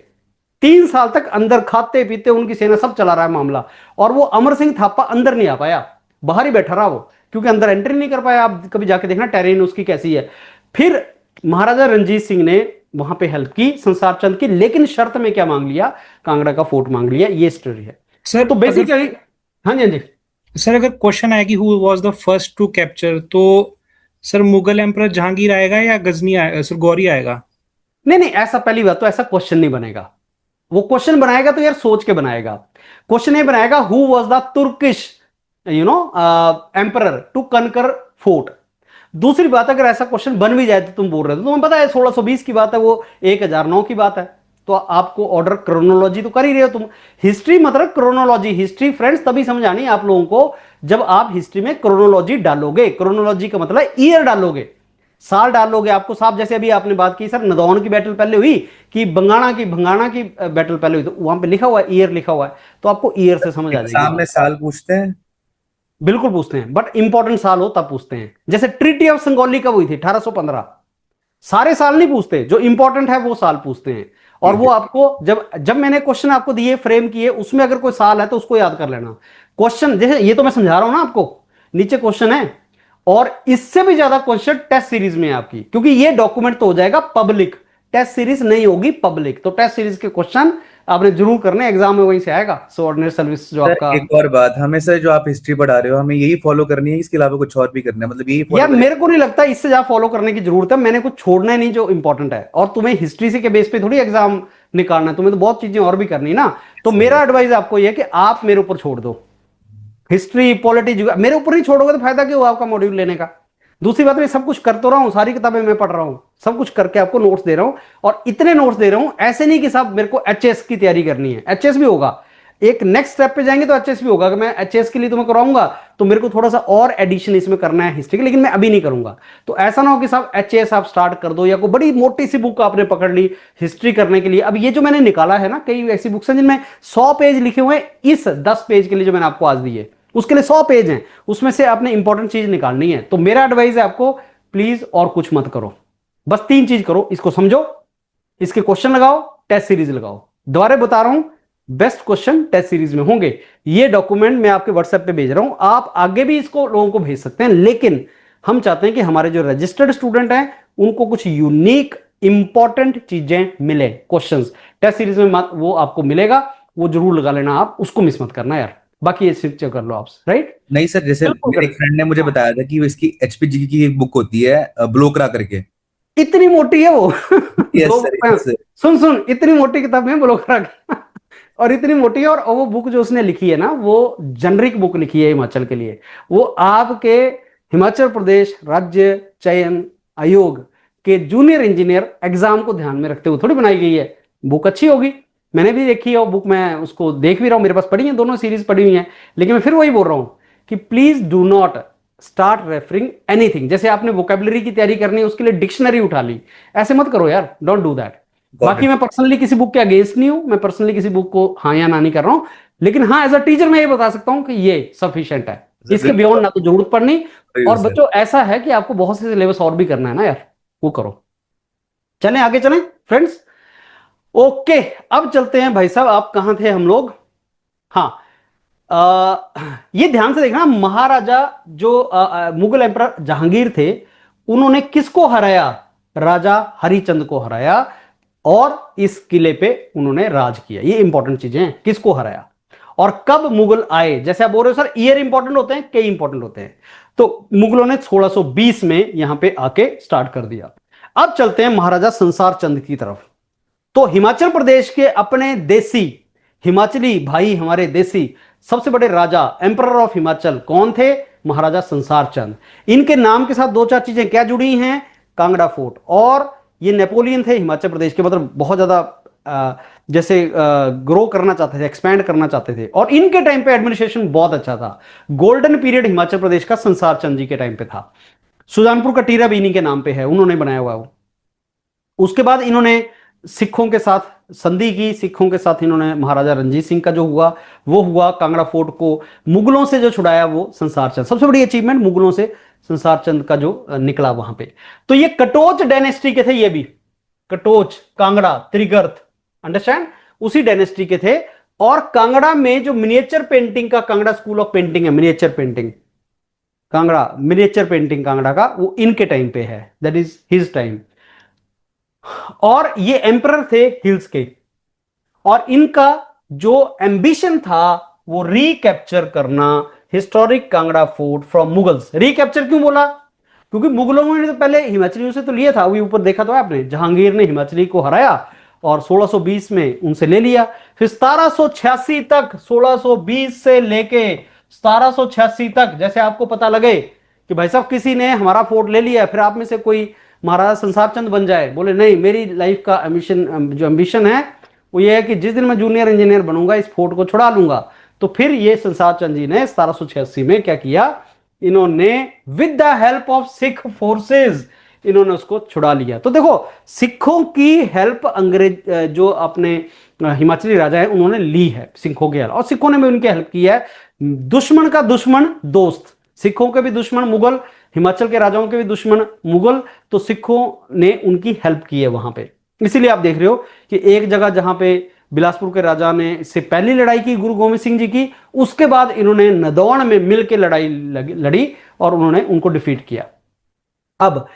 3 साल तक अंदर खाते पीते उनकी सेना सब चला रहा है मामला, और वो अमर सिंह थापा अंदर नहीं आ पाया, बाहर ही बैठा रहा वो, क्योंकि अंदर एंट्री नहीं कर पाया। आप कभी जाके देखना टेरेन उसकी कैसी है। फिर महाराजा रंजीत सिंह ने वहां पे हेल्प की संसार चंद की, लेकिन शर्त में क्या मांग लिया, कांगड़ा का फोर्ट मांग लिया। ये स्टोरी है सर। तो बेसिकली हाँ जी, हाँ जी सर, अगर क्वेश्चन आया कि who was the first to capture, तो सर मुगल एम्परर जहांगीर आएगा या गजनी आएगा, सर गौरी आएगा? नहीं नहीं, ऐसा पहली बात तो ऐसा क्वेश्चन नहीं बनेगा। वो क्वेश्चन बनाएगा तो यार सोच के बनाएगा। क्वेश्चन ये बनाएगा who was the Turkish emperor to conquer fort. दूसरी बात, अगर ऐसा क्वेश्चन बन भी जाए तो तुम बोल रहे थे, तुम्हें पता है 1620 की बात है, वो 1009 की बात है, तो आपको ऑर्डर क्रोनोलॉजी तो कर ही रहे हो तुम। हिस्ट्री मतलब क्रोनोलॉजी, हिस्ट्री फ्रेंड्स तभी समझ आनी आप लोगों को जब आप हिस्ट्री में क्रोनोलॉजी डालोगे। क्रोनोलॉजी का मतलब ईयर डालोगे, साल डालोगे। आपको साफ, जैसे अभी आपने बात की सर नदौन की बैटल पहले हुई कि भंगाणा की बैटल पहले हुई, तो वहां पे लिखा हुआ है, ईयर लिखा हुआ है, तो आपको ईयर से समझ आ जाएगी। सामने साल पूछते हैं, बिल्कुल पूछते हैं, बट इंपॉर्टेंट साल हो तब पूछते हैं। जैसे ट्रीटी ऑफ संगोली कब हुई थी, 1815। सारे साल नहीं पूछते, जो इंपॉर्टेंट है वो साल पूछते हैं। और वो आपको जब मैंने क्वेश्चन आपको दिए, फ्रेम किए, उसमें अगर कोई साल है तो उसको याद कर लेना। क्वेश्चन जैसे ये तो मैं समझा रहा हूं ना आपको, नीचे क्वेश्चन है, और इससे भी ज्यादा क्वेश्चन टेस्ट सीरीज में है आपकी, क्योंकि ये डॉक्यूमेंट तो हो जाएगा पब्लिक, टेस्ट सीरीज नहीं होगी पब्लिक। तो टेस्ट सीरीज के क्वेश्चन आपने जरूर करने, एग्जाम में वहीं से आएगा। सबऑर्डिनेट सर्विस जो आपका। एक और बात, हमें सर जो आप हिस्ट्री पढ़ा रहे हो हमें यही फॉलो करनी है, इसके अलावा कुछ और भी करना है, मतलब यही यार मेरे को नहीं लगता इससे ज्यादा फॉलो करने की जरूरत है। मैंने कुछ छोड़ना ही नहीं जो इंपॉर्टेंट है, और तुम्हें हिस्ट्री से के बेस पे थोड़ी एग्जाम निकालना है, तुम्हें तो बहुत चीजें और भी करनी है ना। तो मेरा एडवाइस आपको यह है कि आप मेरे ऊपर छोड़ दो हिस्ट्री, पॉलिटी, मेरे ऊपर नहीं छोड़ोगे तो फायदा क्यों आपका मॉड्यूल लेने का। दूसरी बात, मैं सब कुछ कर तो रहा हूं, सारी किताबें मैं पढ़ रहा हूं, सब कुछ करके आपको नोट्स दे रहा हूं, और इतने नोट्स दे रहा हूं, ऐसे नहीं कि साहब मेरे को एचएस की तैयारी करनी है। एचएस भी होगा, एक नेक्स्ट स्टेप पे जाएंगे तो एचएस भी होगा। अगर मैं एचएस के लिए तुम्हें कराऊंगा तो मेरे को थोड़ा सा और एडिशन इसमें करना है हिस्ट्री के, लेकिन मैं अभी नहीं करूंगा। तो ऐसा ना हो कि साहब एचएस आप स्टार्ट कर दो, या कोई बड़ी मोटी सी बुक आपने पकड़ ली हिस्ट्री करने के लिए। अब ये जो मैंने निकाला है ना, कई ऐसी बुक्स हैं जिनमें 100 पेज लिखे हुए हैं, इस 10 पेज के लिए जो मैंने आपको आज दी है उसके लिए 100 पेज हैं, उसमें से आपने इंपॉर्टेंट चीज निकालनी है। तो मेरा एडवाइस है आपको, प्लीज और कुछ मत करो, बस 3 चीज करो, इसको समझो, इसके क्वेश्चन लगाओ, टेस्ट सीरीज लगाओ। दोबारा बता रहा हूं, बेस्ट क्वेश्चन टेस्ट सीरीज में होंगे। ये डॉक्यूमेंट मैं आपके व्हाट्सएप पे भेज रहा हूं, आप आगे भी इसको लोगों को भेज सकते हैं, लेकिन हम चाहते हैं कि हमारे जो रजिस्टर्ड स्टूडेंट हैं उनको कुछ यूनिक इंपॉर्टेंट चीजें मिले, क्वेश्चंस टेस्ट सीरीज में वो आपको मिलेगा, वो जरूर लगा लेना, आप उसको मिस मत करना यार। बाकी ये सिर्फ चेक कर लो आप, राइट? नहीं सर, जैसे मेरे एक फ्रेंड ने मुझे बताया था कि इसकी एचपीजी की एक बुक होती है ब्लोकरा करके, इतनी मोटी है वो। यस सर, सुन इतनी मोटी किताब है ब्लोकरा की और इतनी मोटी है, और वो बुक जो उसने लिखी है ना, वो जेनरिक बुक लिखी है हिमाचल के लिए। वो आपके हिमाचल प्रदेश राज्य चयन आयोग के जूनियर इंजीनियर एग्जाम को ध्यान में रखते हुए थोड़ी बनाई गई है। बुक अच्छी होगी, मैंने भी देखी है वो बुक, मैं उसको देख भी रहा हूं, मेरे पास पढ़ी है, दोनों सीरीज पढ़ी हुई हैं। लेकिन मैं फिर वही बोल रहा हूं कि please do not start referring anything. जैसे आपने वोकेबलरी की तैयारी करनी है, उसके लिए डिक्शनरी उठा ली, ऐसे मत करो यार, डोंट डू दैट। Got बाकी it. मैं पर्सनली किसी बुक के अगेंस्ट नहीं हूं, मैं पर्सनली किसी बुक को हाँ या ना नहीं कर रहा हूं, लेकिन हाँ एज अ टीचर मैं ये बता सकता हूं कि ये सफिशिएंट है, इसके बियॉन्ड ना तो जरूरत पड़नी। और सर बच्चों ऐसा है कि आपको बहुत से सिलेबस और भी करना है ना यार, वो करो। चलें आगे चलें फ्रेंड्स। ओके, अब चलते हैं भाई साहब, आप कहां थे हम लोग। हाँ, ये ध्यान से देखना, महाराजा जो मुगल एम्परर जहांगीर थे, उन्होंने किसको हराया? राजा हरिचंद को हराया, और इस किले पे उन्होंने राज किया। ये इंपॉर्टेंट चीजें हैं, किसको हराया और कब मुगल आए। जैसे आप बोल रहे हो सर ईयर इंपॉर्टेंट होते हैं, कई इंपॉर्टेंट होते हैं, तो मुगलों ने 1620 में यहां पे आके स्टार्ट कर दिया। अब चलते हैं महाराजा संसार चंद की तरफ। तो हिमाचल प्रदेश के अपने देसी हिमाचली भाई, हमारे देसी सबसे बड़े राजा, एम्परर ऑफ हिमाचल कौन थे? महाराजा संसार चंद। इनके नाम के साथ दो चार चीजें क्या जुड़ी हैं? कांगड़ा फोर्ट, और ये नेपोलियन थे हिमाचल प्रदेश के, मतलब बहुत ज्यादा जैसे ग्रो करना चाहते थे, एक्सपैंड करना चाहते थे, और इनके टाइम पे एडमिनिस्ट्रेशन बहुत अच्छा था। गोल्डन पीरियड हिमाचल प्रदेश का संसार चंद जी के टाइम पे था। सुजानपुर का टीरा भी इन्हीं के नाम पे है, उन्होंने बनाया हुआ वो। उसके बाद इन्होंने सिखों के साथ संधि की, सिखों के साथ इन्होंने महाराजा रणजीत सिंह का जो हुआ वो हुआ। कांगड़ा फोर्ट को मुगलों से जो छुड़ाया वो संसार चंद, सबसे बड़ी अचीवमेंट मुगलों से संसार चंद का जो निकला वहां पे। तो ये कटोच डायनेस्टी के थे, ये भी कटोच, कांगड़ा, त्रिगर्त, अंडरस्टैंड, उसी डायनेस्टी के थे। और कांगड़ा में जो मिनिएचर पेंटिंग का कांगड़ा स्कूल ऑफ पेंटिंग है, miniature painting Kangra, miniature painting Kangra का, वो इनके टाइम पे है, दैट इज हिज टाइम। और ये एम्परर थे हिल्स के, और इनका जो एम्बिशन था वो रिकैप्चर करना historic Kangra fort from Mughals. Recapture क्यों बोला? क्योंकि मुगलों ने तो पहले हिमाचलियों से तो लिया था, अभी ऊपर देखा तो आपने, जहांगीर ने हिमाचली को हराया और 1620 में उनसे ले लिया। फिर 1786 तक, 1620 से लेके 1786 तक, जैसे आपको पता लगे कि भाई साहब किसी ने हमारा फोर्ट ले लिया, फिर आप में से कोई महाराजा संसार चंद बन जाए, बोले नहीं मेरी लाइफ का एम्बिशन, जो एम्बिशन है वो ये है कि जिस दिन मैं जूनियर इंजीनियर बनूंगा इस फोर्ट को छुड़ा लूंगा। तो फिर ये संसार चंद जी ने 1786 में क्या किया, इन्होंने with the help of Sikh forces इन्होंने उसको छुड़ा लिया। तो देखो सिखों की हेल्प अंग्रेज जो अपने हिमाचली राजा है उन्होंने ली है, सिखों की हेल्प, और सिखों ने भी उनकी हेल्प की है। दुश्मन का दुश्मन दोस्त, सिखों के भी दुश्मन मुगल, हिमाचल के राजाओं के भी दुश्मन मुगल, तो सिखों ने उनकी हेल्प की है वहां पे। इसीलिए आप देख रहे हो कि एक जगह जहां पे बिलासपुर के राजा ने इससे पहली लड़ाई की गुरु गोविंद सिंह जी की, उसके बाद इन्होंने नदौन में मिलकर लड़ाई लड़ी और उन्होंने उनको डिफीट किया। अब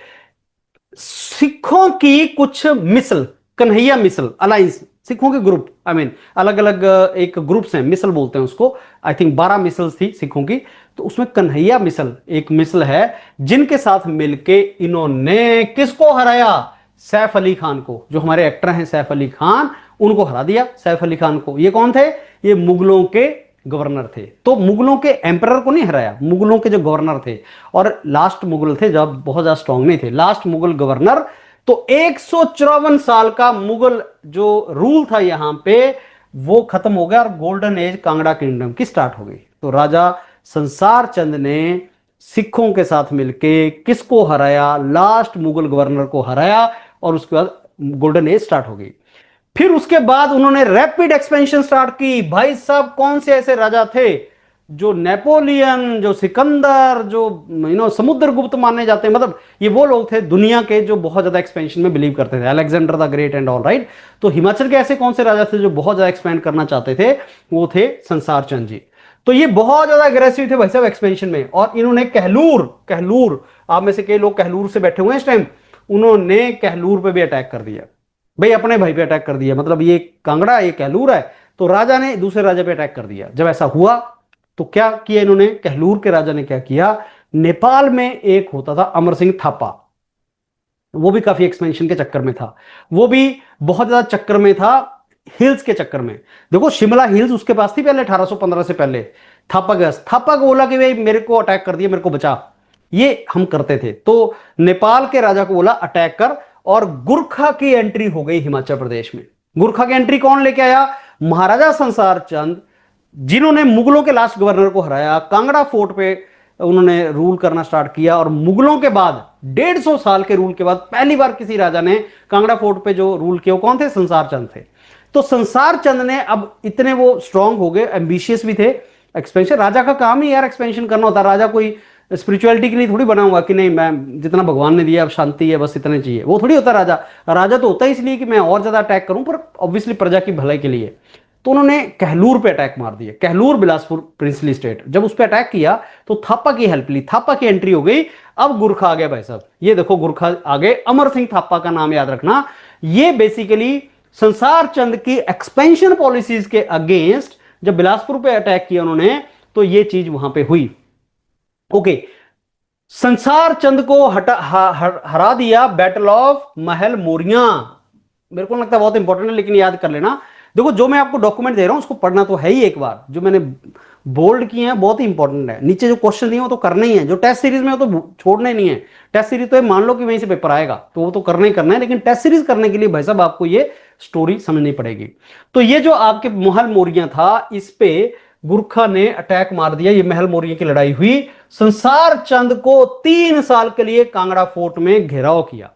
सिखों की कुछ मिसल, कन्हैया मिसल अलायंस, सिखों के ग्रुप, आई मीन अलग अलग एक ग्रुप्स हैं, मिसल बोलते हैं उसको, आई थिंक 12 मिसल्स थी सिखों की। तो उसमें कन्हैया मिसल एक मिसल है, जिनके साथ मिलके इन्होंने किसको हराया? सैफ अली खान को, जो हमारे एक्टर हैं सैफ अली खान, उनको हरा दिया सैफ अली खान को। ये कौन थे? ये मुगलों के गवर्नर थे। तो मुगलों के एम्परर को नहीं हराया, मुगलों के जो गवर्नर थे, और लास्ट मुगल थे जब बहुत ज्यादा स्ट्रांग नहीं थे, लास्ट मुगल गवर्नर। तो 154 साल का मुगल जो रूल था यहां पे वो खत्म हो गया और गोल्डन एज कांगड़ा किंगडम की स्टार्ट हो गई। तो राजा संसार चंद ने सिखों के साथ मिलके किसको हराया? लास्ट मुगल गवर्नर को हराया, और उसके बाद गोल्डन एज स्टार्ट हो गई। फिर उसके बाद उन्होंने रैपिड एक्सपेंशन स्टार्ट की। भाई साहब कौन से ऐसे राजा थे जो नेपोलियन, जो सिकंदर, जो समुद्रगुप्त माने जाते हैं, मतलब ये वो लोग थे दुनिया के जो बहुत ज्यादा एक्सपेंशन में बिलीव करते थे, Alexander the great and all right. तो हिमाचल के ऐसे कौन से राजा थे जो बहुत ज्यादा एक्सपेंड करना चाहते थे? वो थे संसार चंद जी। तो ये बहुत ज्यादा अग्रेसिव थे भाई साहब एक्सपेंशन में, और इन्होंने कहलूर, कहलूर आप में से कई लोग कहलूर से बैठे हुए हैं इस टाइम, उन्होंने कहलूर पे भी अटैक कर दिया भाई, अपने भाई पे अटैक कर दिया। मतलब ये कांगड़ा, ये कहलूर है, तो राजा ने दूसरे राजा पे अटैक कर दिया। जब ऐसा हुआ तो क्या किया इन्होंने? कहलूर के राजा ने क्या किया, नेपाल में एक होता था अमर सिंह थापा, वो भी काफी एक्सपेंशन के चक्कर में था, वो भी बहुत ज्यादा चक्कर में था, हिल्स के चक्कर में। देखो शिमला हिल्स उसके पास थी पहले, 1815 से पहले। थापा को बोला कि भाई मेरे को अटैक कर दिया, मेरे को बचा, ये हम करते थे। तो नेपाल के राजा को बोला अटैक कर, और गुरखा की एंट्री हो गई हिमाचल प्रदेश में। गुरखा की एंट्री कौन लेके आया? महाराजा संसार चंद, जिन्होंने मुगलों के लास्ट गवर्नर को हराया, कांगड़ा फोर्ट पे उन्होंने रूल करना स्टार्ट किया, और मुगलों के बाद 150 साल के रूल के बाद पहली बार किसी राजा ने कांगड़ा फोर्ट पे जो रूल किया वो कौन थे? संसार चंद थे। तो संसार चंद ने अब इतने वो स्ट्रांग हो गए, एम्बिशियस भी थे, एक्सपेंशन, राजा का काम ही यार एक्सपेंशन करना होता है। राजा कोई स्पिरिचुअलिटी के लिए थोड़ी बना हुआ कि नहीं मैं जितना भगवान ने दिया अब शांति है बस इतने चाहिए, वो थोड़ी होता राजा। राजा तो होता है इसलिए कि मैं और ज्यादा अटैक करूं, पर ऑब्वियसली प्रजा की भलाई के लिए। तो उन्होंने कहलूर पे अटैक मार दिया, कहलूर बिलासपुर प्रिंसली स्टेट। जब उस पर अटैक किया तो थापा की हेल्प ली, थापा की एंट्री हो गई। अब गुरखा आ गया भाई साहब, ये देखो गुरखा आ गए। अमर सिंह थापा का नाम याद रखना, ये बेसिकली संसार चंद की एक्सपेंशन पॉलिसीज के अगेंस्ट जब बिलासपुर पे अटैक किया उन्होंने, तो ये चीज वहां पे हुई। ओके, संसार चंद को हरा दिया बैटल ऑफ महल मोरिया। मेरे को लगता है बहुत इंपॉर्टेंट है, लेकिन याद कर लेना। देखो जो मैं आपको डॉक्यूमेंट दे रहा हूं उसको पढ़ना तो है ही एक बार, जो मैंने बोल्ड किए हैं बहुत ही इंपॉर्टेंट है। नीचे जो क्वेश्चन दिए वो तो करना ही है, जो टेस्ट सीरीज में हो तो छोड़ना ही नहीं है। टेस्ट सीरीज तो मान लो कि वहीं से पेपर आएगा तो वो तो करना ही करना है, लेकिन टेस्ट सीरीज करने के लिए भाई साहब आपको ये स्टोरी समझनी पड़ेगी। तो ये जो आपके महल मोरिया था, इस पे गुरखा ने अटैक मार दिया, ये महल मोरिया की लड़ाई हुई। संसार चंद को 3 साल के लिए कांगड़ा फोर्ट में घेराव किया।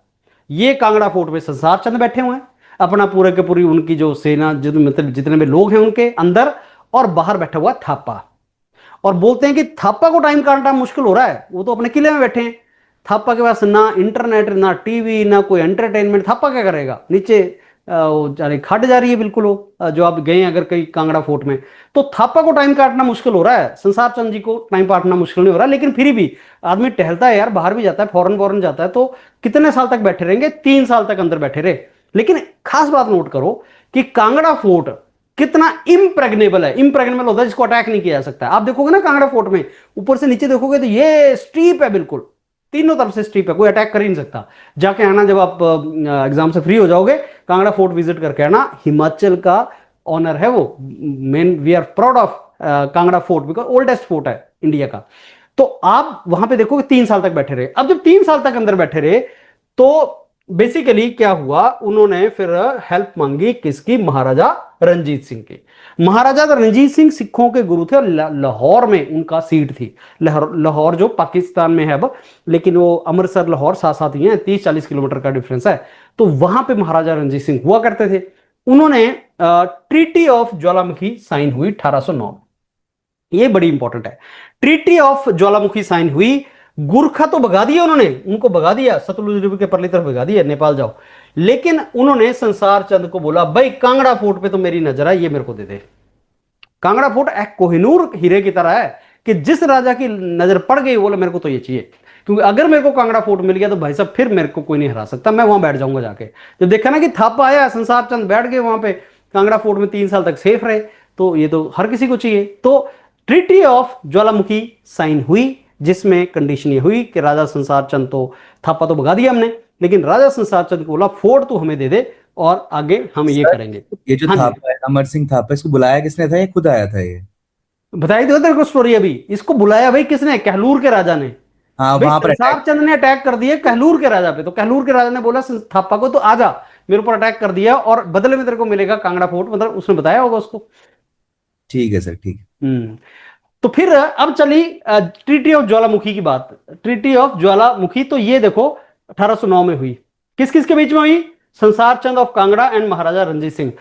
ये कांगड़ा फोर्ट में संसार चंद बैठे हुए हैं, अपना पूरे के पूरी उनकी जो सेना, मतलब जितने भी लोग हैं उनके अंदर, और बाहर बैठा हुआ थापा। और बोलते हैं कि थापा को टाइम काटना मुश्किल हो रहा है, वो तो अपने किले में बैठे हैं। थापा के पास ना इंटरनेट, ना टीवी, ना कोई एंटरटेनमेंट, थापा क्या करेगा? नीचे खट जा रही है बिल्कुल वो, जो आप गए अगर कहीं कांगड़ा फोर्ट में, तो थापा को टाइम काटना मुश्किल हो रहा है। संसार चंद जी को टाइम काटना मुश्किल नहीं हो रहा, लेकिन फिर भी आदमी टहलता है यार, बाहर भी जाता है, फॉरन जाता है, तो कितने साल तक बैठे रहेंगे? 3 साल तक अंदर बैठे रहे। लेकिन खास बात नोट करो कि कांगड़ा फोर्ट कितना इम्प्रेग्नेबल है। इम्प्रेग्नेबल होता है जिसको अटैक नहीं किया जा सकता। आप देखोगे ना कांगड़ा फोर्ट में ऊपर से नीचे देखोगे तो ये स्टीप है, बिल्कुल तीनों तरफ से स्टीप है, कोई अटैक कर ही नहीं सकता। जाके आना, जब आप एग्जाम से फ्री हो जाओगे कांगड़ा फोर्ट विजिट करके आना, हिमाचल का ऑनर है वो। Main we are proud of Kangra fort because oldest fort है इंडिया का। तो आप वहां पे देखोगे 3 साल तक बैठे रहे। अब जब 3 साल तक अंदर बैठे रहे तो बेसिकली क्या हुआ, उन्होंने फिर हेल्प मांगी किसकी? महाराजा रंजीत सिंह की। महाराजा रंजीत सिंह सिखों के गुरु थे और लाहौर में उनका सीट थी। लाहौर जो पाकिस्तान में है अब, लेकिन वो अमृतसर लाहौर साथ साथ ही है, 30-40 किलोमीटर का डिफरेंस है। तो वहां पे महाराजा रंजीत सिंह हुआ करते थे। उन्होंने ट्रीटी ऑफ ज्वालामुखी साइन हुई 1809। ये बड़ी इंपॉर्टेंट है। ट्रीटी ऑफ ज्वालामुखी साइन हुई। गुरखा तो भगा दिया उन्होंने, उनको भगा दिया, सतलुज रिवर के परली तरफ भगा दिया, नेपाल जाओ। लेकिन उन्होंने संसार चंद को बोला भाई कांगड़ा फोर्ट पे तो मेरी नजर है, ये मेरे को दे दे। कांगड़ा फोर्ट एक कोहिनूर हीरे की तरह है कि जिस राजा की नजर पड़ गई बोले मेरे को तो ये चाहिए, क्योंकि अगर मेरे को कांगड़ा फोर्ट मिल गया तो भाई साहब फिर मेरे को कोई नहीं हरा सकता, मैं वहां बैठ जाऊंगा जाके। जब देखा ना कि थापा आया, संसार चंद बैठ गए वहां पे कांगड़ा फोर्ट में, 3 साल तक सेफ रहे, तो ये तो हर किसी को चाहिए। तो ट्रीटी ऑफ ज्वालामुखी साइन हुई, जिसमें कंडीशन ये हुई कि राजा संसार चंद, तो थापा तो भगा दिया हमने, लेकिन राजा संसार चंद को बोला फोर्ट तो हमें दे दे और आगे हम ये करेंगे। ये जो हाँ थापा है, अमर सिंह थापा, इसको बुलाया किसने था? ये खुद आया था ये? बताई दो तेरे को स्टोरी अभी। इसको बुलाया भाई किसने? कहलूर के राजा ने। हाँ, भाई वहां पर संसार चंद ने अटैक कर दिया कहलूर के राजा पे, तो कहलूर के राजा ने बोला थापा को तो आजा, मेरे ऊपर अटैक कर दिया और बदले में तेरे को मिलेगा कांगड़ा फोर्ट, मतलब उसने बताया होगा उसको। ठीक है सर, ठीक है। तो फिर अब चली ट्रीटी ऑफ ज्वालामुखी की बात। ट्रीटी ऑफ ज्वालामुखी तो ये देखो 1809 में हुई। किस किस के बीच में हुई? Sansar Chand of Kangra and Maharaja Ranjit Singh.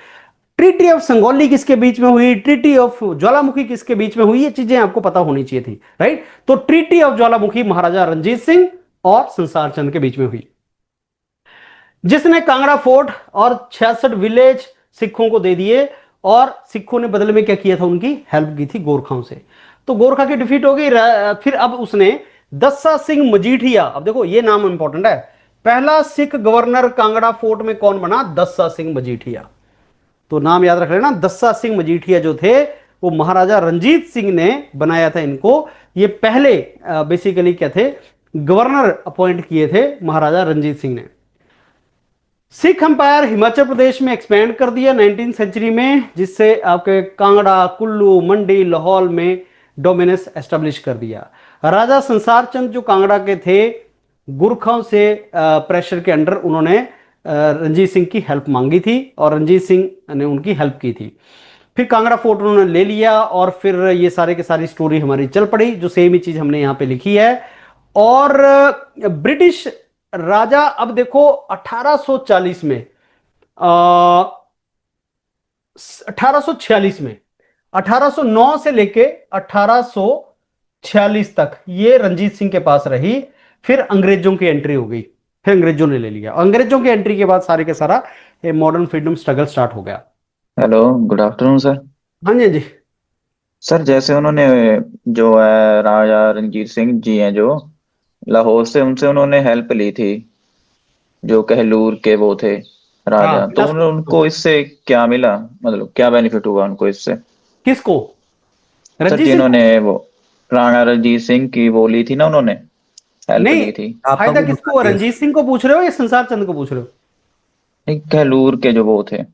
Treaty of Sangoli किसके बीच में हुई? ट्रीटी ऑफ ज्वालामुखी किसके बीच में हुई? ये चीजें आपको पता होनी चाहिए थी, राइट? तो ट्रीटी ऑफ ज्वालामुखी महाराजा रंजीत सिंह और संसार चंद के बीच में हुई, जिसने कांगड़ा फोर्ट और 66 विलेज सिखों को दे दिए, और सिखों ने बदले में क्या किया था? उनकी हेल्प की थी गोरखाओं से। तो गोरखा की डिफीट हो गई। फिर अब उसने दस्सा सिंह मजीठिया, अब देखो ये नाम इंपॉर्टेंट है, पहला सिख गवर्नर कांगड़ा फोर्ट में कौन बना? दस्सा सिंह मजीठिया। तो नाम याद रख लेना, दस्सा सिंह मजीठिया जो थे वो महाराजा रंजीत सिंह ने बनाया था इनको। ये पहले बेसिकली क्या थे? गवर्नर अपॉइंट किए थे महाराजा रंजीत सिंह ने। सिख अंपायर हिमाचल प्रदेश में एक्सपेंड कर दिया 19वीं सेंचुरी में, जिससे आपके कांगड़ा, कुल्लू, मंडी, लाहौल में डोमिनेंस एस्टेब्लिश कर दिया। राजा संसार चंद जो कांगड़ा के थे, गुरखाओं से प्रेशर के अंडर उन्होंने रंजीत सिंह की हेल्प मांगी थी और रंजीत सिंह ने उनकी हेल्प की थी। फिर कांगड़ा फोर्ट उन्होंने ले लिया और फिर ये सारे के सारी स्टोरी हमारी चल पड़ी, जो सेम ही चीज हमने यहाँ पे लिखी है। और ब्रिटिश राजा, अब देखो 1840 में, 1846 में, 1809 से लेके 1846 तक ये रंजीत सिंह के पास रही। फिर अंग्रेजों की एंट्री हो गई, फिर अंग्रेजों ने ले लिया। अंग्रेजों की एंट्री के बाद सारे के सारा मॉडर्न फ्रीडम स्ट्रगल स्टार्ट हो गया। Hello, good afternoon sir. हाँ जी, हाँ जी। सर जैसे उन्होंने जो है राजा रणजीत सिंह जी हैं जो लाहौर से, उनसे उन्होंने हेल्प ली थी, जो कहलूर के वो थे हाँ, राजा, तो उनको इससे क्या मिला, मतलब क्या बेनिफिट हुआ उनको इससे? किसको? सर रंजीत सिंह? जिन्होंने वो राणा रणजीत सिंह की वो ली थी ना, उन्होंने हेल्प नहीं, ली थी। आपका फायदा को किसको बता हुआ? दिया। रंजीत सिंह को पूछ रहे हो या संसार चंद को पूछ रहे हो? नहीं, कहलूर के जो वो थे नहीं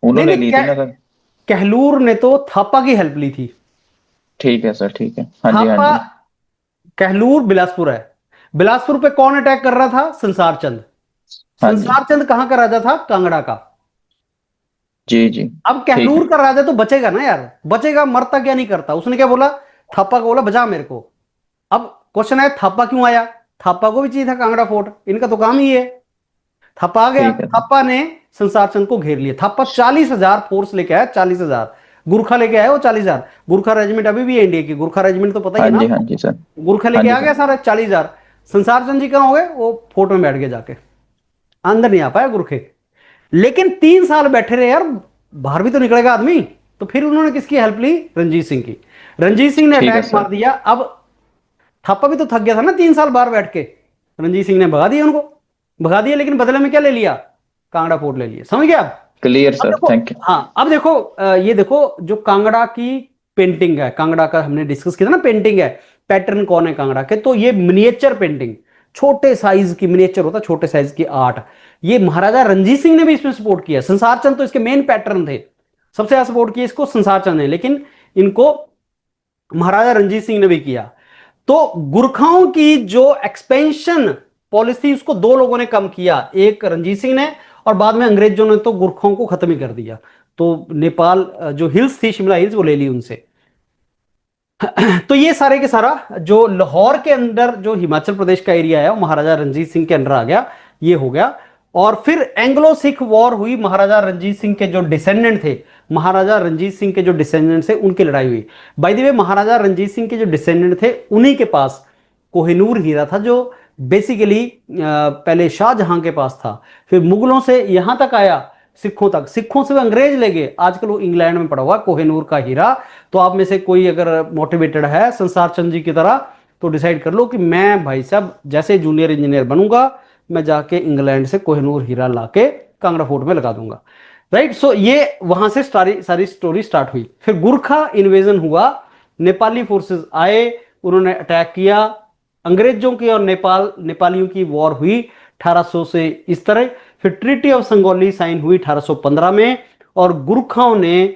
उन्होंने नहीं, ली थी ना सर। कहलूर ने तो थापा की हेल्प ली थी। ठीक है सर, ठीक है, हाँ जी, हाँ थापा, जी। कहलूर बिलासपुर है। बिलासपुर पे कौन अटैक कर रहा था? संसार चंद। हाँ जी, संसार चंद कहां का राजा था? कांगड़ा का। जी जी। अब ठीक है। कहलूर का राजा तो बचेगा ना यार, बचेगा, मरता क्या नहीं करता। उसने क्या बोला? थापा को बोला बचा मेरे को। अब क्वेश्चन है थापा क्यों आया? थापा को भी चाहिए था कांगड़ा फोर्ट, इनका तो काम ही है। थापा आ गया, ठीक है सर। थापा ने संसार चंद को घेर लिया। थापा 40,000 फोर्स लेके आया, 40,000 गुरखा लेके आया। वो 40,000 गुरखा रेजिमेंट अभी भी है इंडिया की। गुरखा रेजिमेंट तो पता ही हाँ है ना जी, हाँ आपको। जी सर। गुरखा हाँ लेके जी आ गया सर। सारा 40,000। संसार चंद जी कहां हो गए? वो फोर्ट में बैठ गए जाके, अंदर नहीं आ पाया गुरखे। लेकिन 3 साल बैठे रहे यार, बाहर भी तो निकलेगा आदमी। तो फिर उन्होंने किसकी हेल्प ली? रंजीत सिंह की। रंजीत सिंह ने ठीक है अटैक सर। मार दिया। अब थापा भी तो थक गया था ना 3 साल बाहर बैठ के। रंजीत सिंह ने भगा दिया उनको, भगा दिया, लेकिन बदले में क्या ले लिया? कांगड़ा फोर्ट ले लिया। समझ गया आप? क्लियर अब सर, देखो, थैंक यू। हाँ अब देखो, ये देखो जो कांगड़ा की पेंटिंग है, कांगड़ा का हमने डिस्कस किया था ना, पेंटिंग है। पैटर्न कौन है कांगड़ा के? तो ये मिनिएचर पेंटिंग, छोटे साइज की, मिनिएचर होता है छोटे साइज की आर्ट। ये महाराजा रंजीत सिंह ने भी इसमें सपोर्ट किया। संसार चंद तो इसके मेन पैटर्न थे, सबसे ज्यादा सपोर्ट किया इसको संसार चंद ने, लेकिन इनको महाराजा रंजीत सिंह ने भी किया। तो गुरखाओं की जो एक्सपेंशन पॉलिसी, उसको दो लोगों ने कम किया, एक रंजीत सिंह ने, और बाद में अंग्रेजों ने तो गुरखाओं को खत्म ही कर दिया। तो नेपाल जो हिल्स थी, शिमला हिल्स, वो ले ली उनसे। तो ये सारे के सारा जो लाहौर के अंदर जो हिमाचल प्रदेश का एरिया है, वो महाराजा रंजीत सिंह के अंडर आ गया, ये हो गया। और फिर एंग्लो सिख वॉर हुई। महाराजा रंजीत सिंह के जो डिसेंडेंट थे, महाराजा रंजीत सिंह के जो डिसेंडेंट थे, उनकी लड़ाई हुई। बाय द वे, महाराजा रंजीत सिंह के जो डिसेंडेंट थे, उन्हीं के पास कोहिनूर हीरा था, जो बेसिकली पहले शाहजहां के पास था, फिर मुगलों से यहां तक आया, सिखों तक, सिखों से अंग्रेज ले गए, आजकल वो इंग्लैंड में पड़ा हुआ कोहिनूर का हीरा। तो आप में से कोई अगर मोटिवेटेड है संसार चंद जी की तरह, तो डिसाइड कर लो कि मैं भाई साहब जैसे जूनियर इंजीनियर बनूंगा, मैं जाके इंग्लैंड से कोहिनूर हीरा लाके कांगड़ा फोर्ट में लगा दूंगा। राइट। सो ये वहां से सारी स्टोरी स्टार्ट हुई। फिर गुरखा इन्वेजन हुआ, नेपाली फोर्सेस आए, उन्होंने अटैक किया। अंग्रेजों की और नेपालियों की वॉर हुई 1800 से इस तरह। फिर ट्रीटी ऑफ संगोली साइन हुई 1815 में, और गुरखाओं ने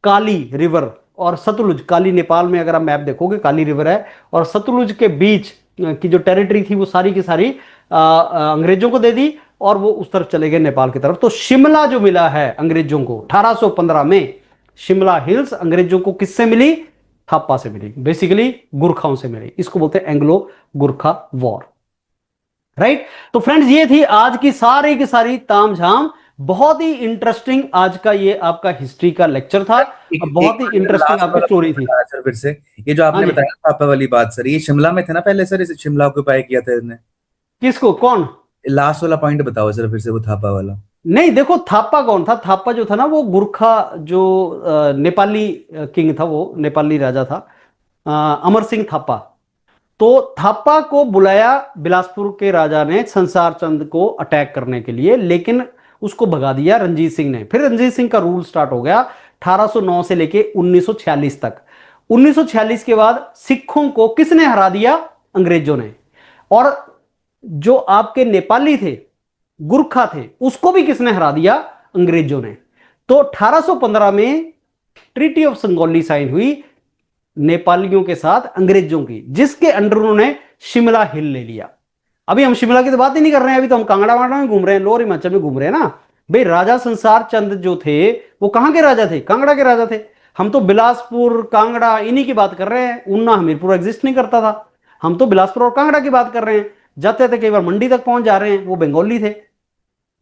काली रिवर और सतलुज, काली नेपाल में अगर आप मैप देखोगे काली रिवर है, और सतलुज के बीच की जो टेरिटरी थी, वो सारी की सारी अंग्रेजों को दे दी, और वो उस तरफ चले गए नेपाल की तरफ। तो शिमला जो मिला है अंग्रेजों को 1815 में, शिमला हिल्स अंग्रेजों को किससे मिली? थापा से मिली, बेसिकली गुरखाओं से मिली। इसको बोलते हैं एंग्लो गुरखा वॉर। राइट। तो फ्रेंड्स, ये थी आज की सारी तामझाम। बहुत ही इंटरेस्टिंग आज का ये आपका हिस्ट्री का लेक्चर था, और बहुत ही इंटरेस्टिंग आपकी स्टोरी थी। सर फिर से ये जो हाँ आपने जी। बताया थापा वाली बात, सर ये शिमला में थे ना पहले, सर इसे शिमला ऑक्यूपाई किया था इसने। किसको? कौन? लास्ट वाला पॉइंट बताओ सर फिर से, वो थापा वाला। नहीं, देखो थापा कौन था? थापा जो था ना, वो गुरखा जो नेपाली किंग था, वो नेपाली राजा था, अमर सिंह थापा। तो थापा को बुलाया बिलासपुर के राजा ने संसार चंद को अटैक करने के लिए, लेकिन उसको भगा दिया रंजीत सिंह ने। फिर रंजीत सिंह का रूल स्टार्ट हो गया 1809 से लेके 1946 तक। 1946 के बाद सिखों को किसने हरा दिया? अंग्रेजों ने। और जो आपके नेपाली थे, गुरखा थे, उसको भी किसने हरा दिया? अंग्रेजों ने। तो 1815 में ट्रीटी ऑफ संगोली साइन हुई नेपालियों के साथ अंग्रेजों की, जिसके अंडर उन्होंने शिमला हिल ले लिया। अभी हम शिमला की तो बात ही नहीं कर रहे हैं, अभी तो हम कांगड़ा वांगड़ा में घूम रहे हैं, लोअर हिमाचल में घूम रहे हैं ना भाई। राजा संसार चंद जो थे वो कहां के राजा थे? कांगड़ा के राजा थे। हम तो बिलासपुर कांगड़ा इन्हीं की बात कर रहे हैं, ऊना हमीरपुर एग्जिस्ट नहीं करता था। हम तो बिलासपुर और कांगड़ा की बात कर रहे हैं। जाते थे कई बार मंडी तक पहुंच जा रहे हैं, वो बंगाली थे।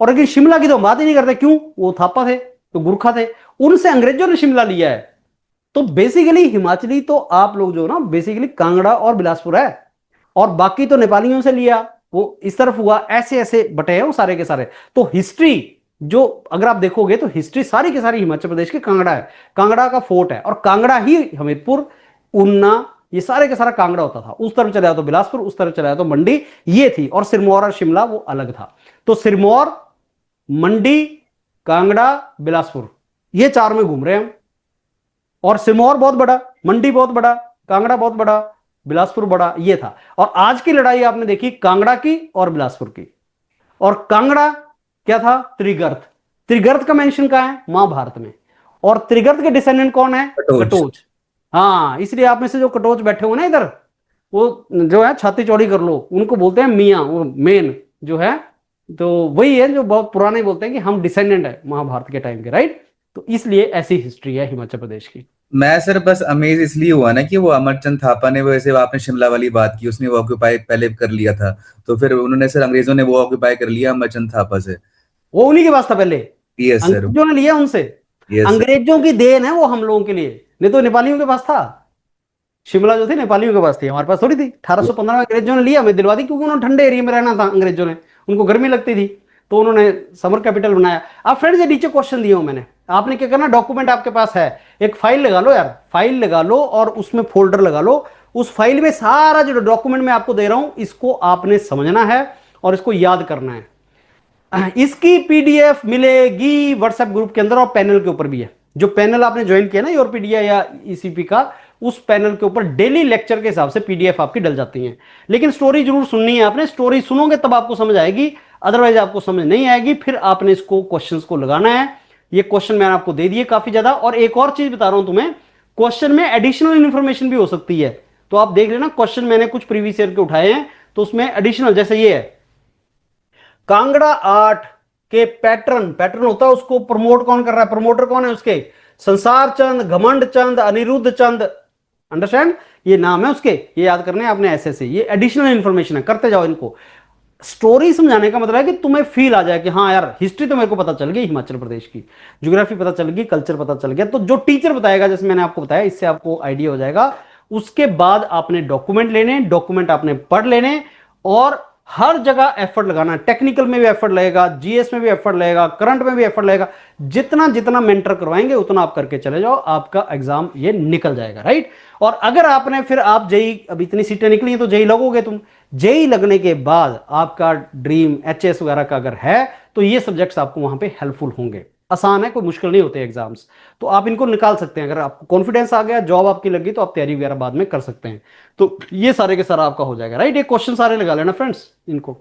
और लेकिन शिमला की तो हम बात ही नहीं करते, क्यों? वो थापा थे, तो गुरखा थे, उनसे अंग्रेजों ने शिमला लिया है। तो बेसिकली हिमाचली तो आप लोग जो ना बेसिकली कांगड़ा और बिलासपुर है, और बाकी तो नेपालियों से लिया, वो इस तरफ हुआ, ऐसे ऐसे बटे हैं वो सारे के सारे। तो हिस्ट्री जो अगर आप देखोगे तो हिस्ट्री सारी की सारी हिमाचल प्रदेश की कांगड़ा है, कांगड़ा का फोर्ट है, और कांगड़ा ही हमीरपुर, ऊना, ये सारे के सारा कांगड़ा होता था। उस तरफ चले जाओ तो बिलासपुर, उस तरफ चले जाओ तो मंडी, ये थी। और सिरमौर और शिमला वो अलग था। तो सिरमौर, मंडी, कांगड़ा, बिलासपुर, ये चार में घूम रहे हैं हम। और सिरमौर बहुत बड़ा, मंडी बहुत बड़ा, कांगड़ा बहुत बड़ा, बिलासपुर बड़ा, ये था। और आज की लड़ाई आपने देखी कांगड़ा की और बिलासपुर की। और कांगड़ा क्या था? त्रिगर्त। त्रिगर्त का मेंशन कहां है? महाभारत में। और त्रिगर्त के डिसेंडेंट कौन है? कटोच। कटोच। हाँ, इसलिए आप में से जो कटोच बैठे हो ना इधर, वो जो है छाती चौड़ी कर लो, उनको बोलते हैं मियाँ, वो मेन जो है, तो वही है जो बहुत पुराने बोलते हैं कि हम डिसेंडेंट है महाभारत के टाइम के, राइट। तो इसलिए ऐसी हिस्ट्री है हिमाचल प्रदेश की। मैं सर बस अमेज इसलिए हुआ ना कि वो अमरचंद थापा ने, वैसे आपने शिमला वाली बात की, उसने वो ऑक्यूपाई पहले कर लिया था, तो फिर उन्होंने सर अंग्रेजों ने वो ऑक्यूपाई कर लिया अमरचंद थापा से। वो उन्हीं के पास था पहले, यस सर। अंग्रेजों ने लिया उनसे। Yes sir. अंग्रेजों की देन है वो हम लोगों के लिए, नहीं तो नेपालियों के पास था। शिमला जो थी नेपालियों के पास थी, हमारे पास थोड़ी थी। 1815 में अंग्रेजों ने लिया, हमें दिलवा दी, क्योंकि उन्होंने ठंडे एरिया में रहना था अंग्रेजों ने, उनको गर्मी लगती थी, तो उन्होंने समर कैपिटल बनाया। अब फ्रेंड्स ये नीचे क्वेश्चन दिए हूं मैंने, आपने क्या करना, डॉक्यूमेंट आपके पास है, एक फाइल लगा लो यार, फाइल लगा लो और उसमें फोल्डर लगा लो। उस फाइल में सारा जो डॉक्यूमेंट मैं आपको दे रहा हूं इसको आपने समझना है और इसको याद करना है। इसकी पीडीएफ मिलेगी व्हाट्सएप ग्रुप के अंदर, और पैनल के ऊपर भी है। जो पैनल आपने ज्वाइन किया ना योरपीडिया या ईसीपी का, उस पैनल के ऊपर डेली लेक्चर के हिसाब से पीडीएफ आपकी डल जाती है। लेकिन स्टोरी जरूर सुननी है आपने, स्टोरी सुनोगे तब आपको समझ आएगी, अदरवाइज आपको समझ नहीं आएगी। फिर आपने इसको क्वेश्चंस को लगाना है। ये क्वेश्चन मैंने आपको दे दिए काफी ज्यादा। और एक और चीज बता रहा हूं तुम्हें, क्वेश्चन में एडिशनल इंफॉर्मेशन भी हो सकती है, तो आप देख लेना। क्वेश्चन मैंने कुछ प्रीवियस ईयर के उठाए हैं, तो उसमें एडिशनल, जैसे ये है, कांगड़ा आर्ट के पैटर्न, पैटर्न होता है, उसको प्रमोट कौन कर रहा है? प्रमोटर कौन है उसके? संसार चंद, घमंड चंद, अनिरुद्ध चंद, अंडरस्टैंड? ये नाम है उसके, ये याद करने हैं आपने ऐसे से। ये एडिशनल इंफॉर्मेशन है, करते जाओ इनको। स्टोरी समझाने का मतलब है कि तुम्हें फील आ जाए कि हाँ यार हिस्ट्री तो मेरे को पता चल गई हिमाचल प्रदेश की, ज्योग्राफी पता चल गई, कल्चर पता चल गया। तो जो टीचर बताएगा, जैसे मैंने आपको बताया, इससे आपको आइडिया हो जाएगा। उसके बाद आपने डॉक्यूमेंट लेने, डॉक्यूमेंट आपने पढ़ लेने, और हर जगह एफर्ट लगाना। टेक्निकल में भी एफर्ट लगेगा, जीएस में भी एफर्ट लगेगा, करंट में भी एफर्ट लगेगा। जितना जितना मेंटर करवाएंगे उतना आप करके चले जाओ, आपका एग्जाम ये निकल जाएगा, राइट। और अगर आपने फिर आप जेई, अब इतनी सीटें निकली हैं तो जेई लगोगे तुम, जेई लगने के बाद आपका ड्रीम एचएस वगैरह का अगर है तो ये सब्जेक्ट्स आपको वहां पे हेल्पफुल होंगे। आसान है, कोई मुश्किल नहीं होते एग्जाम्स, तो आप इनको निकाल सकते हैं। अगर आपको कॉन्फिडेंस आ गया, जॉब आपकी लगी, तो आप तैयारी वगैरह बाद में कर सकते हैं। तो ये सारे के सारा आपका हो जाएगा, राइट। ये क्वेश्चन सारे लगा लेना फ्रेंड्स इनको,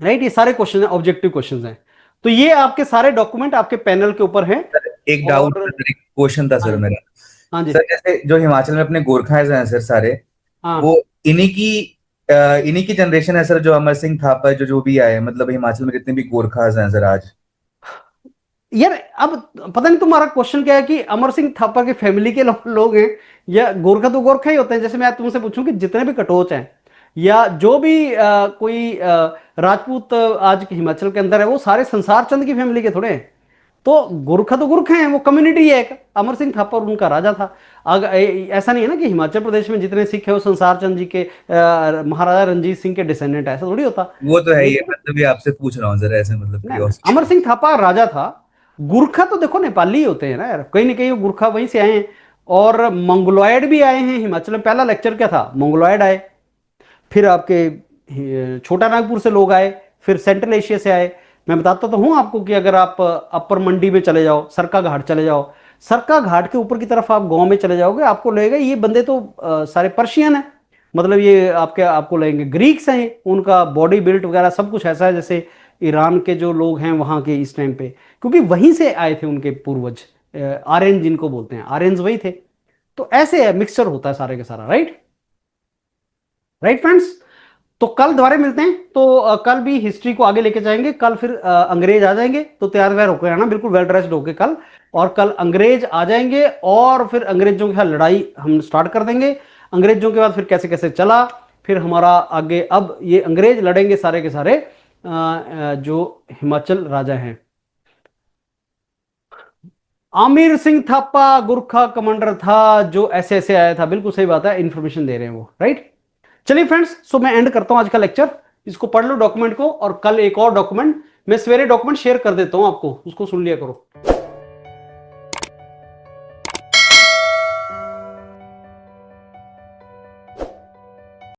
राइट। ये सारे क्वेश्चन हैं, ऑब्जेक्टिव क्वेश्चन हैं। तो ये आपके सारे डॉक्यूमेंट आपके पैनल के ऊपर हैं। एक डाउट, और एक क्वेश्चन था सर मेरा। हाँ जी, सर जैसे जो हिमाचल में अपने गोरखाएं हैं सर सारे, हाँ वो इन्हीं की जनरेशन है सर, जो अमर सिंह थापा जो जो भी आए, मतलब हिमाचल में जितने भी गोरखास हैं सर आज। यार। अब पता नहीं तुम्हारा क्वेश्चन क्या है कि अमर सिंह थापा की फैमिली के लोग हैं, या गोरखा तो गोरखा ही होते हैं। जैसे मैं तुमसे पूछूं कि जितने भी कटोच हैं या जो भी कोई राजपूत आज के हिमाचल के अंदर है, वो सारे संसार चंद की फैमिली के थोड़े हैं। तो गोरखा तो गोरखा हैं, वो कम्युनिटी है एक। अमर सिंह थापा और उनका राजा था। ऐसा नहीं है ना कि हिमाचल प्रदेश में जितने सिख है वो संसार चंद जी के, महाराजा रंजीत सिंह के डिसेंडेंट है, ऐसा थोड़ी होता। वो तो है ही है, मैं तभी आपसे पूछ रहा हूँ सर, ऐसे मतलब ना, curiosity। अमर सिंह थापा राजा था। गुरखा तो देखो नेपाली ही होते हैं ना यार, कहीं ना कहीं वो गुरखा वहीं से आए हैं। और मंगोलॉयड भी आए हैं हिमाचल में। पहला लेक्चर क्या था? मंगोलॉयड आए, फिर आपके छोटा नागपुर से लोग आए, फिर सेंट्रल एशिया से आए। मैं बताता तो हूं आपको कि अगर आप अपर मंडी में चले जाओ, सरका घाट चले जाओ, सरका घाट के ऊपर की तरफ आप गांव में चले जाओगे, आपको लगेगा ये बंदे तो सारे पर्शियन है। मतलब ये आपको लगेंगे ग्रीक्स हैं। उनका बॉडी बिल्ट वगैरह सब कुछ ऐसा है जैसे ईरान के जो लोग हैं वहां के इस टाइम पे, क्योंकि वहीं से आए थे उनके पूर्वज। आर्यन जिनको बोलते हैं, आर्यंस वही थे। तो ऐसे है, मिक्सचर होता है सारे के सारा, राइट। Right friends. तो कल दोबारा मिलते हैं। तो कल भी हिस्ट्री को आगे लेके जाएंगे। कल फिर अंग्रेज आ जाएंगे, तो तैयार व्यार होकर आना, बिल्कुल वेल ड्रेस्ड होके कल। और कल अंग्रेज आ जाएंगे और फिर अंग्रेजों के साथ लड़ाई हम स्टार्ट कर देंगे। अंग्रेजों के बाद फिर कैसे कैसे चला, फिर हमारा आगे, अब ये अंग्रेज लड़ेंगे सारे के सारे जो हिमाचल राजा हैं। आमिर सिंह थापा गुरखा कमांडर था जो ऐसे ऐसे आया था, बिल्कुल सही बात है, इंफॉर्मेशन दे रहे हैं वो, राइट। चलिए फ्रेंड्स, सो मैं एंड करता हूं आज का लेक्चर। इसको पढ़ लो डॉक्यूमेंट को, और कल एक और डॉक्यूमेंट मैं सवेरे डॉक्यूमेंट शेयर कर देता हूं आपको, उसको सुन लिया करो।